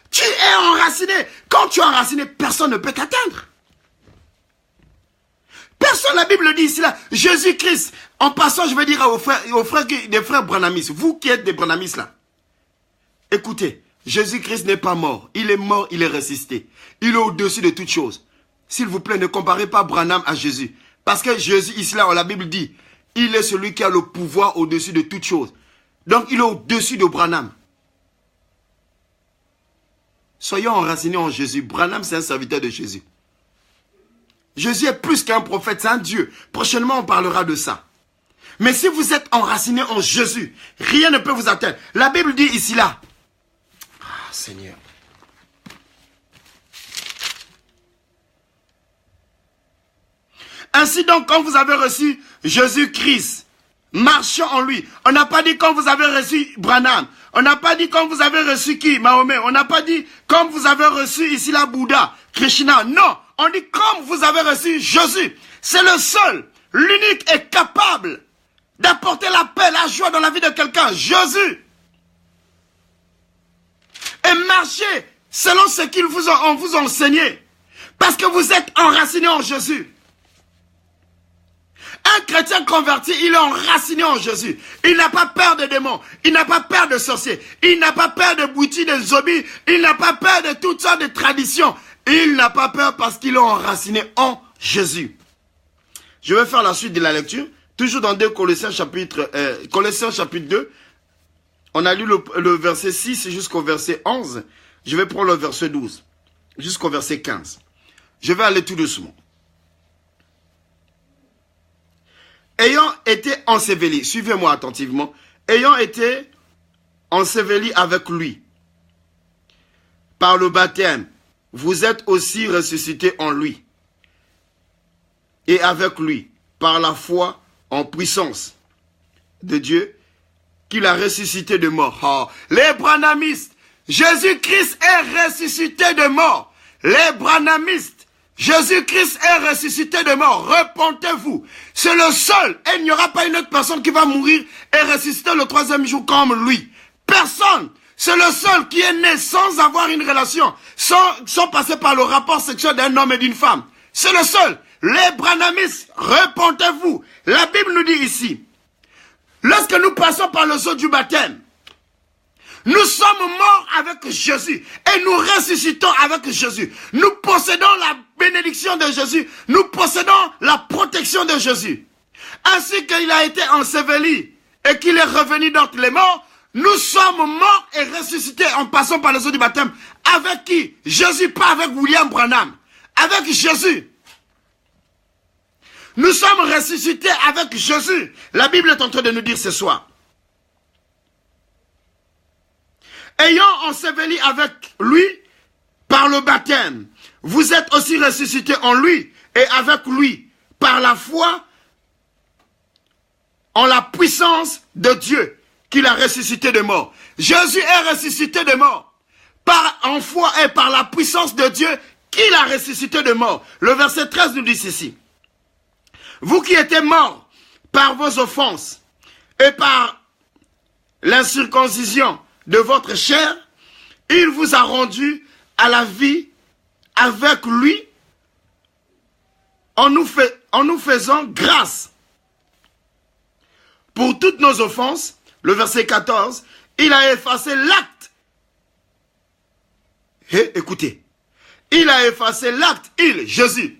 Tu es enraciné. Quand tu es enraciné, personne ne peut t'atteindre. Personne, la Bible dit ici là, Jésus-Christ. En passant, je vais dire aux frères des frères branhamistes, vous qui êtes des branhamistes là, écoutez, Jésus-Christ n'est pas mort. Il est mort, il est ressuscité. Il est au-dessus de toutes choses. S'il vous plaît, ne comparez pas Branham à Jésus. Parce que Jésus, ici là, la Bible dit, il est celui qui a le pouvoir au-dessus de toutes choses. Donc, il est au-dessus de Branham. Soyons enracinés en Jésus. Branham, c'est un serviteur de Jésus. Jésus est plus qu'un prophète, c'est un Dieu. Prochainement, on parlera de ça. Mais si vous êtes enracinés en Jésus, rien ne peut vous atteindre. La Bible dit ici là. Ah, Seigneur. Ainsi donc, quand vous avez reçu Jésus-Christ, marchez en lui. On n'a pas dit quand vous avez reçu Branham. On n'a pas dit quand vous avez reçu qui? Mahomet. On n'a pas dit quand vous avez reçu ici la Bouddha, Krishna. Non, on dit comme vous avez reçu Jésus. C'est le seul, l'unique et capable d'apporter la paix, la joie dans la vie de quelqu'un. Jésus. Et marchez selon ce qu'ils vous ont enseigné. Parce que vous êtes enracinés en Jésus. Un chrétien converti, il est enraciné en Jésus. Il n'a pas peur des démons. Il n'a pas peur de sorciers. Il n'a pas peur de boutis, de zombies. Il n'a pas peur de toutes sortes de traditions. Il n'a pas peur parce qu'il est enraciné en Jésus. Je vais faire la suite de la lecture. Toujours dans 2 Colossiens chapitre 2. On a lu le verset 6 jusqu'au verset 11. Je vais prendre le verset 12 jusqu'au verset 15. Je vais aller tout doucement. Ayant été enseveli, suivez-moi attentivement, ayant été enseveli avec lui par le baptême, vous êtes aussi ressuscités en lui et avec lui par la foi en puissance de Dieu qu'il a ressuscité de mort. Oh, les branhamistes, Jésus-Christ est ressuscité de mort. Les branhamistes, Jésus-Christ est ressuscité de mort. Repentez-vous. C'est le seul. Et il n'y aura pas une autre personne qui va mourir et ressusciter le troisième jour comme lui. Personne. C'est le seul qui est né sans avoir une relation, sans passer par le rapport sexuel d'un homme et d'une femme. C'est le seul. Les branhamistes, repentez-vous. La Bible nous dit ici, lorsque nous passons par le sceau du baptême, nous sommes morts avec Jésus et nous ressuscitons avec Jésus. Nous possédons la bénédiction de Jésus. Nous possédons la protection de Jésus. Ainsi qu'il a été enseveli et qu'il est revenu d'entre les morts, nous sommes morts et ressuscités en passant par le sceau du baptême. Avec qui? Jésus, pas avec William Branham. Avec Jésus. Nous sommes ressuscités avec Jésus. La Bible est en train de nous dire ce soir. Ayant enseveli avec lui par le baptême, vous êtes aussi ressuscités en lui et avec lui par la foi en la puissance de Dieu qu'il a ressuscité de mort. Jésus est ressuscité de mort en foi et par la puissance de Dieu qu'il a ressuscité de mort. Le verset 13 nous dit ceci. Vous qui étiez morts par vos offenses et par l'incirconcision de votre chair, il vous a rendu à la vie avec lui en nous faisant grâce. Pour toutes nos offenses, le verset 14, il a effacé l'acte. Écoutez, il a effacé l'acte, Jésus.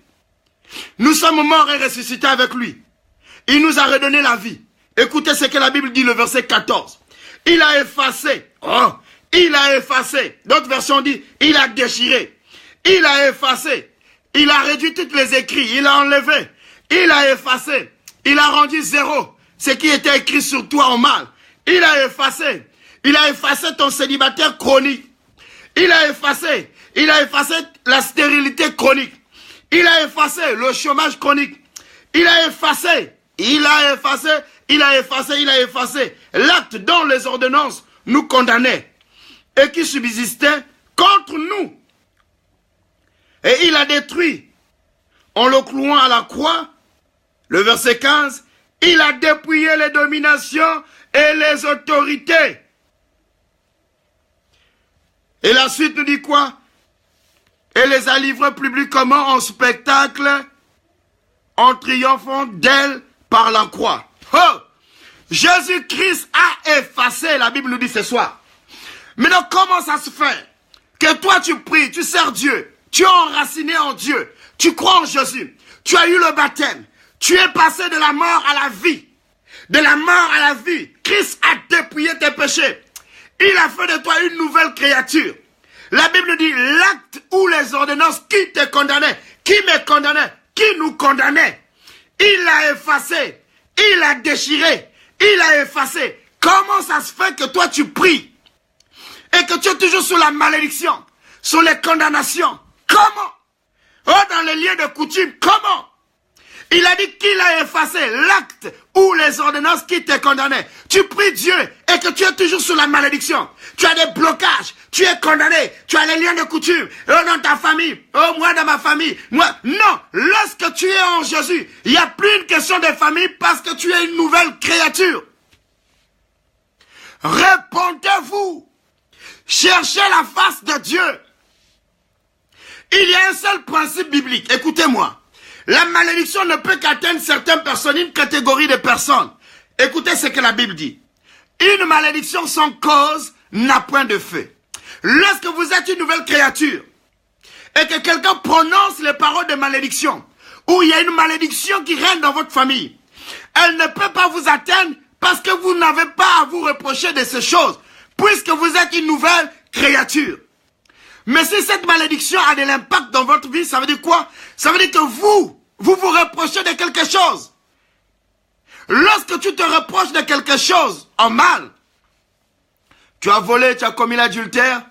Nous sommes morts et ressuscités avec lui. Il nous a redonné la vie. Écoutez ce que la Bible dit, le verset 14. Il a effacé. Oh, il a effacé. D'autres versions disent, il a déchiré. Il a effacé. Il a réduit tous les écrits. Il a enlevé. Il a effacé. Il a rendu zéro ce qui était écrit sur toi en mal. Il a effacé. Il a effacé ton célibataire chronique. Il a effacé. Il a effacé la stérilité chronique. Il a effacé le chômage chronique. Il a effacé. Il a effacé. Il a effacé. Il a effacé l'acte dont les ordonnances nous condamnaient et qui subsistait contre nous. Et il a détruit en le clouant à la croix. Le verset 15. Il a dépouillé les dominations et les autorités. Et la suite nous dit quoi? Et les a livrés publiquement en spectacle, en triomphant d'elle par la croix. Oh! Jésus-Christ a effacé, la Bible nous dit ce soir. Maintenant, comment ça se fait que toi tu pries, tu sers Dieu, tu es enraciné en Dieu, tu crois en Jésus, tu as eu le baptême, tu es passé de la mort à la vie, de la mort à la vie. Christ a dépouillé tes péchés. Il a fait de toi une nouvelle créature. La Bible dit l'acte ou les ordonnances qui te condamnaient, qui me condamnaient, qui nous condamnaient. Il l'a effacé, il l'a déchiré, il l'a effacé. Comment ça se fait que toi tu pries et que tu es toujours sous la malédiction, sous les condamnations? Comment? Oh, dans les liens de coutume, comment? Il a dit qu'il a effacé l'acte ou les ordonnances qui te condamnaient. Tu pries Dieu et que tu es toujours sous la malédiction. Tu as des blocages, tu es condamné, tu as les liens de coutume. Oh, dans ta famille, oh, moi dans ma famille. Moi, non, lorsque tu es en Jésus, il n'y a plus une question de famille parce que tu es une nouvelle créature. Répondez-vous. Cherchez la face de Dieu. Il y a un seul principe biblique. Écoutez-moi. La malédiction ne peut qu'atteindre certaines personnes, une catégorie de personnes. Écoutez ce que la Bible dit. Une malédiction sans cause n'a point de fait. Lorsque vous êtes une nouvelle créature et que quelqu'un prononce les paroles de malédiction, ou il y a une malédiction qui règne dans votre famille, elle ne peut pas vous atteindre parce que vous n'avez pas à vous reprocher de ces choses, puisque vous êtes une nouvelle créature. Mais si cette malédiction a de l'impact dans votre vie, ça veut dire quoi? Ça veut dire que vous vous reprochez de quelque chose. Lorsque tu te reproches de quelque chose en mal, tu as volé, tu as commis l'adultère,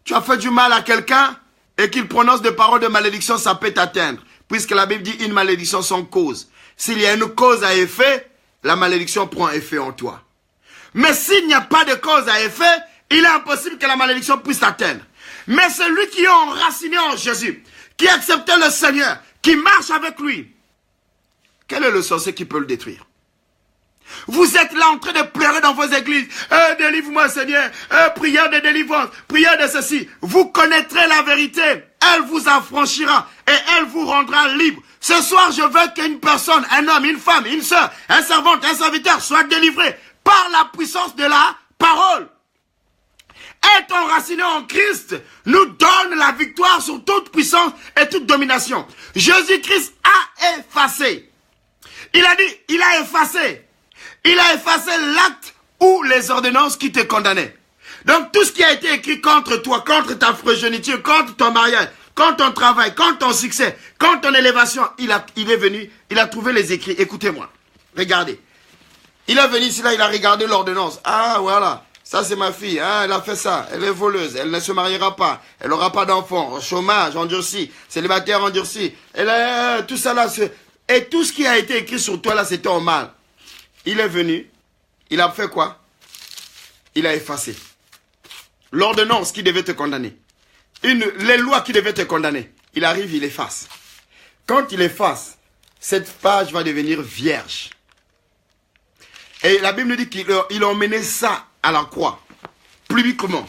tu as fait du mal à quelqu'un et qu'il prononce des paroles de malédiction, ça peut t'atteindre. Puisque la Bible dit une malédiction sans cause. S'il y a une cause à effet, la malédiction prend effet en toi. Mais s'il n'y a pas de cause à effet, il est impossible que la malédiction puisse t'atteindre. Mais celui qui est enraciné en Jésus, qui a accepté le Seigneur, qui marche avec lui, quel est le sorcier qui peut le détruire? Vous êtes là en train de pleurer dans vos églises. Délivre-moi Seigneur. Prière de délivrance. Prière de ceci. Vous connaîtrez la vérité. Elle vous affranchira. Et elle vous rendra libre. Ce soir, je veux qu'une personne, un homme, une femme, une soeur, un servante, un serviteur soit délivré par la puissance de la parole. Être enraciné en Christ nous donne la victoire sur toute puissance et toute domination. Jésus-Christ a effacé. Il a dit, il a effacé. Il a effacé l'acte ou les ordonnances qui te condamnaient. Donc tout ce qui a été écrit contre toi, contre ta progéniture, contre ton mariage, contre ton travail, contre ton succès, contre ton élévation, il est venu, il a trouvé les écrits. Écoutez-moi, regardez. Il est venu ici là, il a regardé l'ordonnance. Ah voilà, ça c'est ma fille, hein, elle a fait ça, elle est voleuse, elle ne se mariera pas, elle n'aura pas d'enfant, chômage endurci, célibataire endurci, elle a tout ça là. Et tout ce qui a été écrit sur toi là, c'était en mal. Il est venu, il a fait quoi? Il a effacé l'ordonnance qui devait te condamner. Les lois qui devaient te condamner. Il arrive, il efface. Quand il efface, cette page va devenir vierge. Et la Bible nous dit qu'il a emmené ça à la croix, publiquement.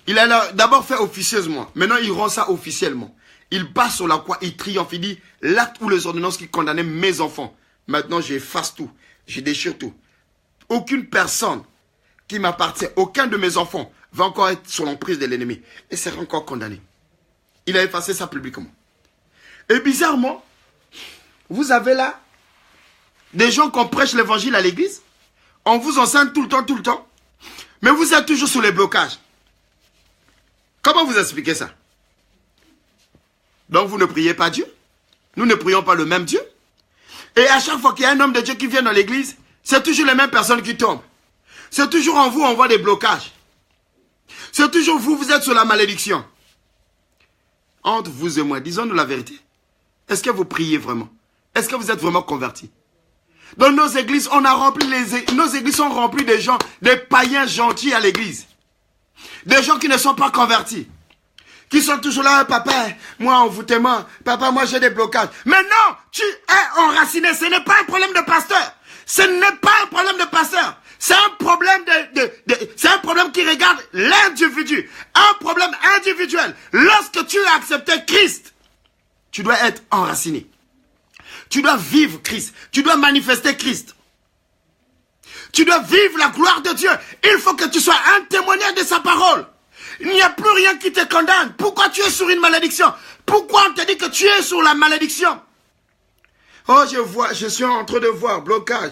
Il a d'abord fait officieusement, maintenant il rend ça officiellement. Il passe sur la croix, il triomphe, il dit, l'acte ou les ordonnances qui condamnaient mes enfants. Maintenant j'efface tout. Je déchire tout. Aucune personne qui m'appartient, aucun de mes enfants va encore être sous l'emprise de l'ennemi et sera encore condamné. Il a effacé ça publiquement. Et bizarrement, vous avez là des gens qu'on prêche l'évangile à l'église. On vous enseigne tout le temps. Mais vous êtes toujours sous les blocages. Comment vous expliquez ça? Donc vous ne priez pas Dieu? Nous ne prions pas le même Dieu? Et à chaque fois qu'il y a un homme de Dieu qui vient dans l'église, c'est toujours les mêmes personnes qui tombent. C'est toujours en vous, on voit des blocages. C'est toujours vous, vous êtes sur la malédiction. Entre vous et moi, disons-nous la vérité. Est-ce que vous priez vraiment? Est-ce que vous êtes vraiment convertis? Dans nos églises, on a rempli nos églises sont remplies de gens, des païens gentils à l'église. Des gens qui ne sont pas convertis. Qui sont toujours là, papa, moi envoûtement, papa, moi j'ai des blocages. Mais non, tu es enraciné, ce n'est pas un problème de pasteur. Ce n'est pas un problème de pasteur. C'est un problème c'est un problème qui regarde l'individu. Un problème individuel. Lorsque tu as accepté Christ, tu dois être enraciné. Tu dois vivre Christ. Tu dois manifester Christ. Tu dois vivre la gloire de Dieu. Il faut que tu sois un témoignage de sa parole. Il n'y a plus rien qui te condamne. Pourquoi tu es sur une malédiction? Pourquoi on te dit que tu es sur la malédiction? Oh, je suis en train de voir, blocage.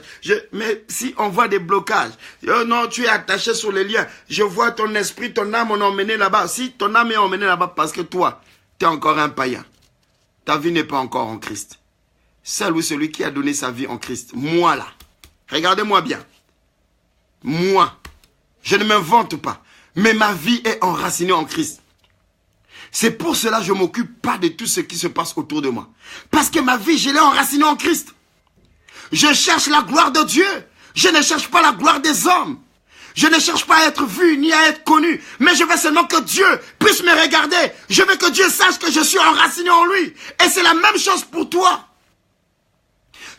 Mais si on voit des blocages, oh non, tu es attaché sur les liens. Je vois ton esprit, ton âme, on est emmené là-bas. Si ton âme est emmenée là-bas parce que toi, tu es encore un païen. Ta vie n'est pas encore en Christ. Seul ou celui qui a donné sa vie en Christ. Moi là. Regardez-moi bien. Moi. Je ne m'invente pas. Mais ma vie est enracinée en Christ. C'est pour cela que je ne m'occupe pas de tout ce qui se passe autour de moi. Parce que ma vie, je l'ai enracinée en Christ. Je cherche la gloire de Dieu. Je ne cherche pas la gloire des hommes. Je ne cherche pas à être vu ni à être connu. Mais je veux seulement que Dieu puisse me regarder. Je veux que Dieu sache que je suis enraciné en lui. Et c'est la même chose pour toi.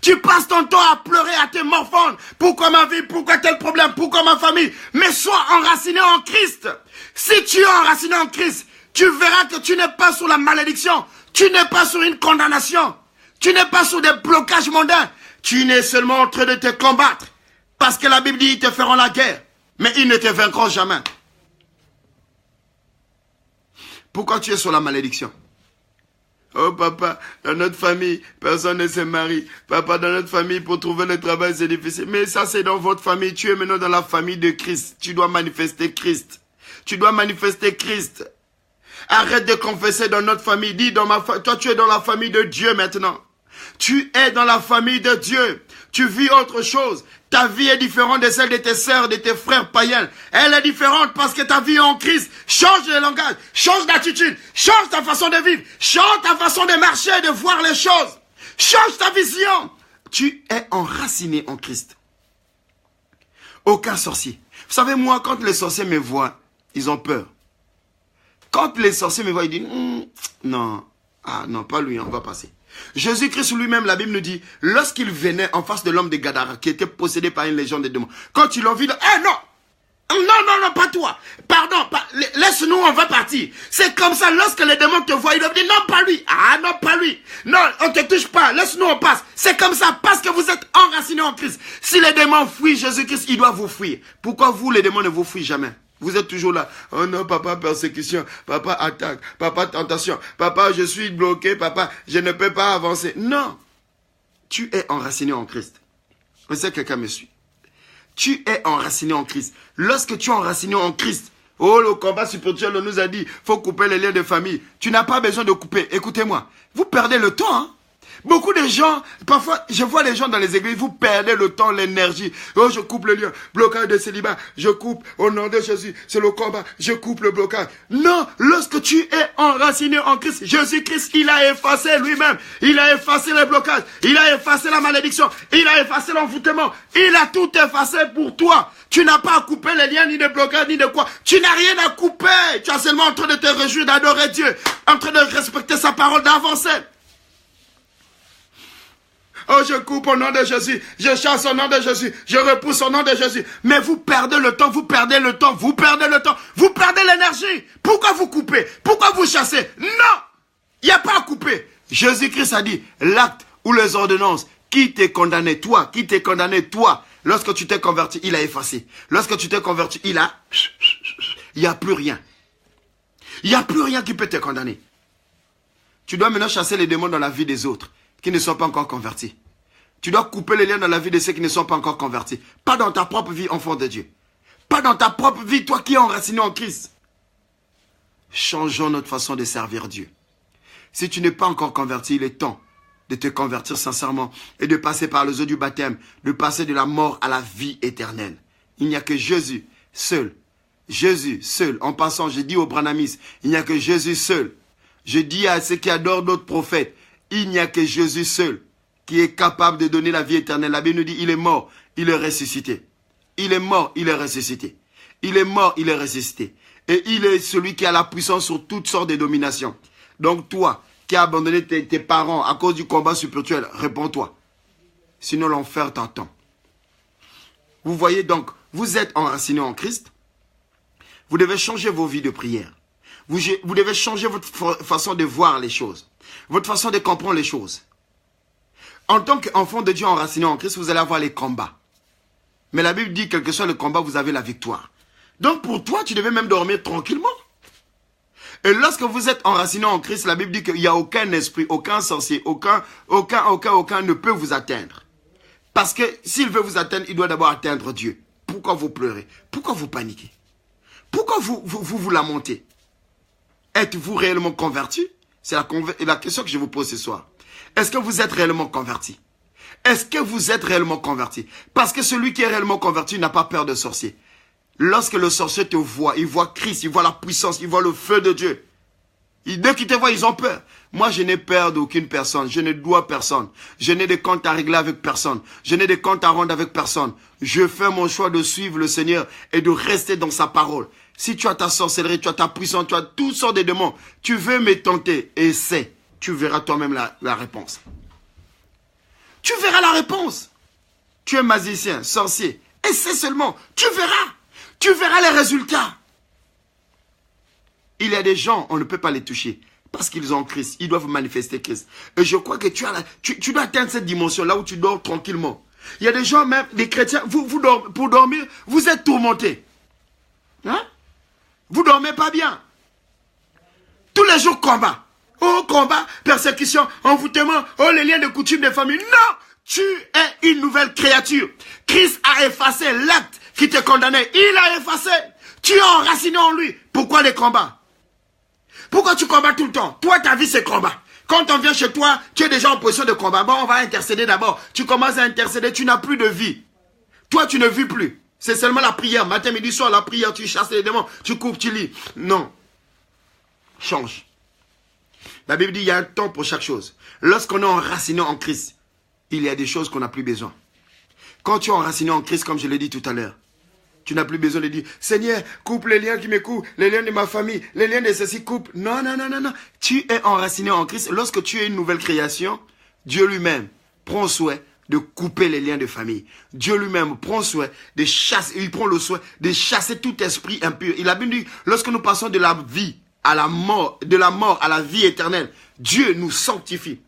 Tu passes ton temps à pleurer, à te morfondre. Pourquoi ma vie? Pourquoi tel problème? Pourquoi ma famille? Mais sois enraciné en Christ. Si tu es enraciné en Christ, tu verras que tu n'es pas sous la malédiction. Tu n'es pas sur une condamnation. Tu n'es pas sous des blocages mondains. Tu n'es seulement en train de te combattre. Parce que la Bible dit, ils te feront la guerre. Mais ils ne te vaincront jamais. Pourquoi tu es sur la malédiction? Oh papa, dans notre famille, personne ne se marie. Papa, dans notre famille, pour trouver le travail, c'est difficile. Mais ça, c'est dans votre famille. Tu es maintenant dans la famille de Christ. Tu dois manifester Christ. Tu dois manifester Christ. Arrête de confesser dans notre famille. Dis toi tu es dans la famille de Dieu maintenant. Tu es dans la famille de Dieu. Tu vis autre chose. Ta vie est différente de celle de tes sœurs, de tes frères païens. Elle est différente parce que ta vie est en Christ. Change de langage, change d'attitude, change ta façon de vivre, change ta façon de marcher, de voir les choses. Change ta vision. Tu es enraciné en Christ. Aucun sorcier. Vous savez, moi, quand les sorciers me voient, ils ont peur. Quand les sorciers me voient, ils disent, non, non, pas lui, on va passer. Jésus-Christ lui-même, la Bible nous dit, lorsqu'il venait en face de l'homme de Gadara, qui était possédé par une légion de démons, quand il l'ont vu, non, pas toi. Pardon, laisse-nous, on va partir. C'est comme ça, lorsque les démons te voient, ils doivent dire, non, pas lui. Ah, non, pas lui. Non, on ne te touche pas, laisse-nous, on passe. C'est comme ça, parce que vous êtes enracinés en Christ. Si les démons fuient Jésus-Christ, ils doivent vous fuir. Pourquoi vous, les démons, ne vous fuient jamais? Vous êtes toujours là. Oh non, papa, persécution. Papa, attaque. Papa, tentation. Papa, je suis bloqué. Papa, je ne peux pas avancer. Non. Tu es enraciné en Christ. Je sais que quelqu'un me suit. Tu es enraciné en Christ. Lorsque tu es enraciné en Christ, oh, le combat spirituel nous a dit, faut couper les liens de famille. Tu n'as pas besoin de couper. Écoutez-moi. Vous perdez le temps, hein. Beaucoup de gens, parfois, je vois les gens dans les églises, vous perdez le temps, l'énergie. Oh, je coupe le lien, blocage de célibat, je coupe, au nom de Jésus, c'est le combat, je coupe le blocage. Non, lorsque tu es enraciné en Christ, Jésus-Christ, il a effacé lui-même, il a effacé les blocages, il a effacé la malédiction, il a effacé l'envoûtement, il a tout effacé pour toi. Tu n'as pas à couper les liens, ni de blocage, ni de quoi. Tu n'as rien à couper. Tu es seulement en train de te réjouir, d'adorer Dieu, en train de respecter sa parole, d'avancer. Oh, je coupe au nom de Jésus, je chasse au nom de Jésus, je repousse au nom de Jésus. Mais vous perdez le temps, vous perdez le temps, vous perdez le temps, vous perdez l'énergie. Pourquoi vous coupez? Pourquoi vous chassez? Non, il n'y a pas à couper. Jésus-Christ a dit, l'acte ou les ordonnances, qui t'est condamné, toi, lorsque tu t'es converti, il a effacé. Lorsque tu t'es converti, il n'y a plus rien. Il n'y a plus rien qui peut te condamner. Tu dois maintenant chasser les démons dans la vie des autres qui ne sont pas encore convertis. Tu dois couper les liens dans la vie de ceux qui ne sont pas encore convertis. Pas dans ta propre vie, enfant de Dieu. Pas dans ta propre vie, toi qui es enraciné en Christ. Changeons notre façon de servir Dieu. Si tu n'es pas encore converti, il est temps de te convertir sincèrement et de passer par les eaux du baptême, de passer de la mort à la vie éternelle. Il n'y a que Jésus seul. Jésus seul. En passant, je dis aux Branamis, il n'y a que Jésus seul. Je dis à ceux qui adorent d'autres prophètes, il n'y a que Jésus seul qui est capable de donner la vie éternelle. La Bible nous dit, il est mort, il est ressuscité. Il est mort, il est ressuscité. Il est mort, il est ressuscité. Et il est celui qui a la puissance sur toutes sortes de dominations. Donc toi, qui as abandonné tes parents à cause du combat spirituel, réponds-toi. Sinon l'enfer t'attend. Vous voyez donc, vous êtes enracinés en Christ. Vous devez changer vos vies de prière. Vous devez changer votre façon de voir les choses. Votre façon de comprendre les choses. En tant qu'enfant de Dieu enraciné en Christ, vous allez avoir les combats. Mais la Bible dit, quel que soit le combat, vous avez la victoire. Donc pour toi, tu devais même dormir tranquillement. Et lorsque vous êtes enraciné en Christ, la Bible dit qu'il n'y a aucun esprit, aucun sorcier, aucun ne peut vous atteindre. Parce que s'il veut vous atteindre, il doit d'abord atteindre Dieu. Pourquoi vous pleurez? Pourquoi vous paniquez? Pourquoi vous lamentez? Êtes-vous réellement converti? C'est la question que je vous pose ce soir. Est-ce que vous êtes réellement converti? Est-ce que vous êtes réellement converti? Parce que celui qui est réellement converti n'a pas peur de sorcier. Lorsque le sorcier te voit, il voit Christ, il voit la puissance, il voit le feu de Dieu. Dès qu'ils te voient, ils ont peur. Moi, je n'ai peur d'aucune personne. Je ne dois personne. Je n'ai de comptes à régler avec personne. Je n'ai de comptes à rendre avec personne. Je fais mon choix de suivre le Seigneur et de rester dans sa parole. Si tu as ta sorcellerie, tu as ta puissance, tu as toutes sortes de démons, tu veux me tenter, essaie. Tu verras toi-même la réponse. Tu verras la réponse. Tu es magicien, sorcier. Essaie seulement. Tu verras. Tu verras les résultats. Il y a des gens, on ne peut pas les toucher. Parce qu'ils ont Christ. Ils doivent manifester Christ. Et je crois que tu dois atteindre cette dimension là où tu dors tranquillement. Il y a des gens, même des chrétiens, pour dormir, vous êtes tourmentés. Hein? Vous dormez pas bien. Tous les jours, combat. Oh, combat, persécution, envoûtement, oh, les liens de coutume des familles. Non! Tu es une nouvelle créature. Christ a effacé l'acte qui te condamnait. Il a effacé. Tu es enraciné en lui. Pourquoi les combats? Pourquoi tu combats tout le temps? Toi, ta vie, c'est combat. Quand on vient chez toi, tu es déjà en position de combat. Bon, on va intercéder d'abord. Tu commences à intercéder, tu n'as plus de vie. Toi, tu ne vis plus. C'est seulement la prière. Matin, midi, soir, la prière, tu chasses les démons, tu coupes, tu lis. Non. Change. La Bible dit il y a un temps pour chaque chose. Lorsqu'on est enraciné en Christ, il y a des choses qu'on n'a plus besoin. Quand tu es enraciné en Christ, comme je l'ai dit tout à l'heure, tu n'as plus besoin de dire, Seigneur, coupe les liens qui me coupent, les liens de ma famille, les liens de ceci coupe. Non, non, non, non, non. Tu es enraciné en Christ. Lorsque tu es une nouvelle création, Dieu lui-même prend soin de couper les liens de famille. Dieu lui-même prend soin de chasser, il prend le soin de chasser tout esprit impur. Il a bien dit, lorsque nous passons de la vie à la mort, de la mort à la vie éternelle, Dieu nous sanctifie.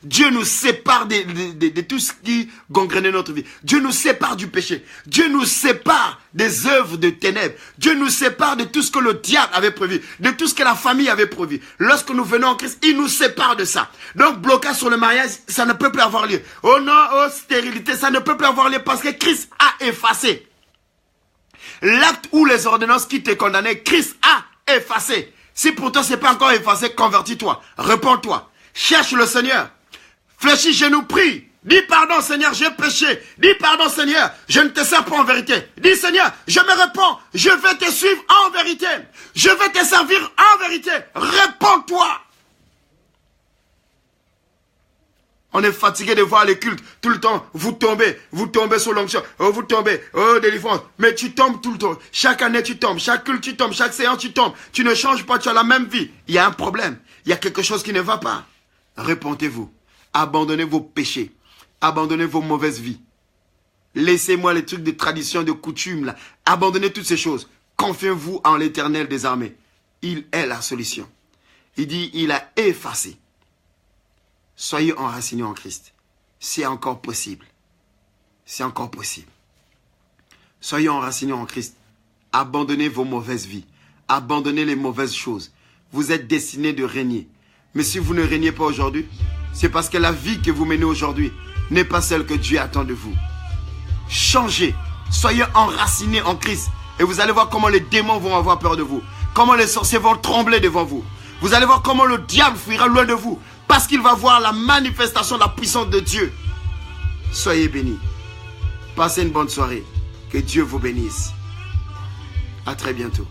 Dieu nous sépare de tout ce qui gangrenait notre vie. Dieu nous sépare du péché. Dieu nous sépare des œuvres de ténèbres. Dieu nous sépare de tout ce que le diable avait prévu, de tout ce que la famille avait prévu. Lorsque nous venons en Christ, il nous sépare de ça. Donc, blocage sur le mariage, ça ne peut plus avoir lieu. Oh non, oh stérilité, ça ne peut plus avoir lieu parce que Christ a effacé. L'acte ou les ordonnances qui te condamnaient, Christ a effacé. Si pour toi, ce n'est pas encore effacé, convertis-toi, répands-toi. Cherche le Seigneur. Fléchis, genoux, prie. Dis pardon Seigneur, j'ai péché. Dis pardon Seigneur, je ne te sers pas en vérité. Dis Seigneur, je me réponds. Je vais te suivre en vérité. Je vais te servir en vérité. Réponds-toi. On est fatigué de voir les cultes tout le temps. Vous tombez sur l'onction. Oh, vous tombez. Oh, délivrance. Mais tu tombes tout le temps. Chaque année, tu tombes. Chaque culte, tu tombes. Chaque séance, tu tombes. Tu ne changes pas, tu as la même vie. Il y a un problème. Il y a quelque chose qui ne va pas. Repentez-vous. Abandonnez vos péchés. Abandonnez vos mauvaises vies. Laissez-moi les trucs de tradition, de coutume, là. Abandonnez toutes ces choses. Confiez-vous en l'Éternel des armées. Il est la solution. Il dit, il a effacé. Soyez enracinés en Christ. C'est encore possible. C'est encore possible. Soyez enracinés en Christ. Abandonnez vos mauvaises vies. Abandonnez les mauvaises choses. Vous êtes destinés de régner. Mais si vous ne régnez pas aujourd'hui, c'est parce que la vie que vous menez aujourd'hui n'est pas celle que Dieu attend de vous. Changez. Soyez enracinés en Christ. Et vous allez voir comment les démons vont avoir peur de vous. Comment les sorciers vont trembler devant vous. Vous allez voir comment le diable fuira loin de vous. Parce qu'il va voir la manifestation de la puissance de Dieu. Soyez bénis. Passez une bonne soirée. Que Dieu vous bénisse. À très bientôt.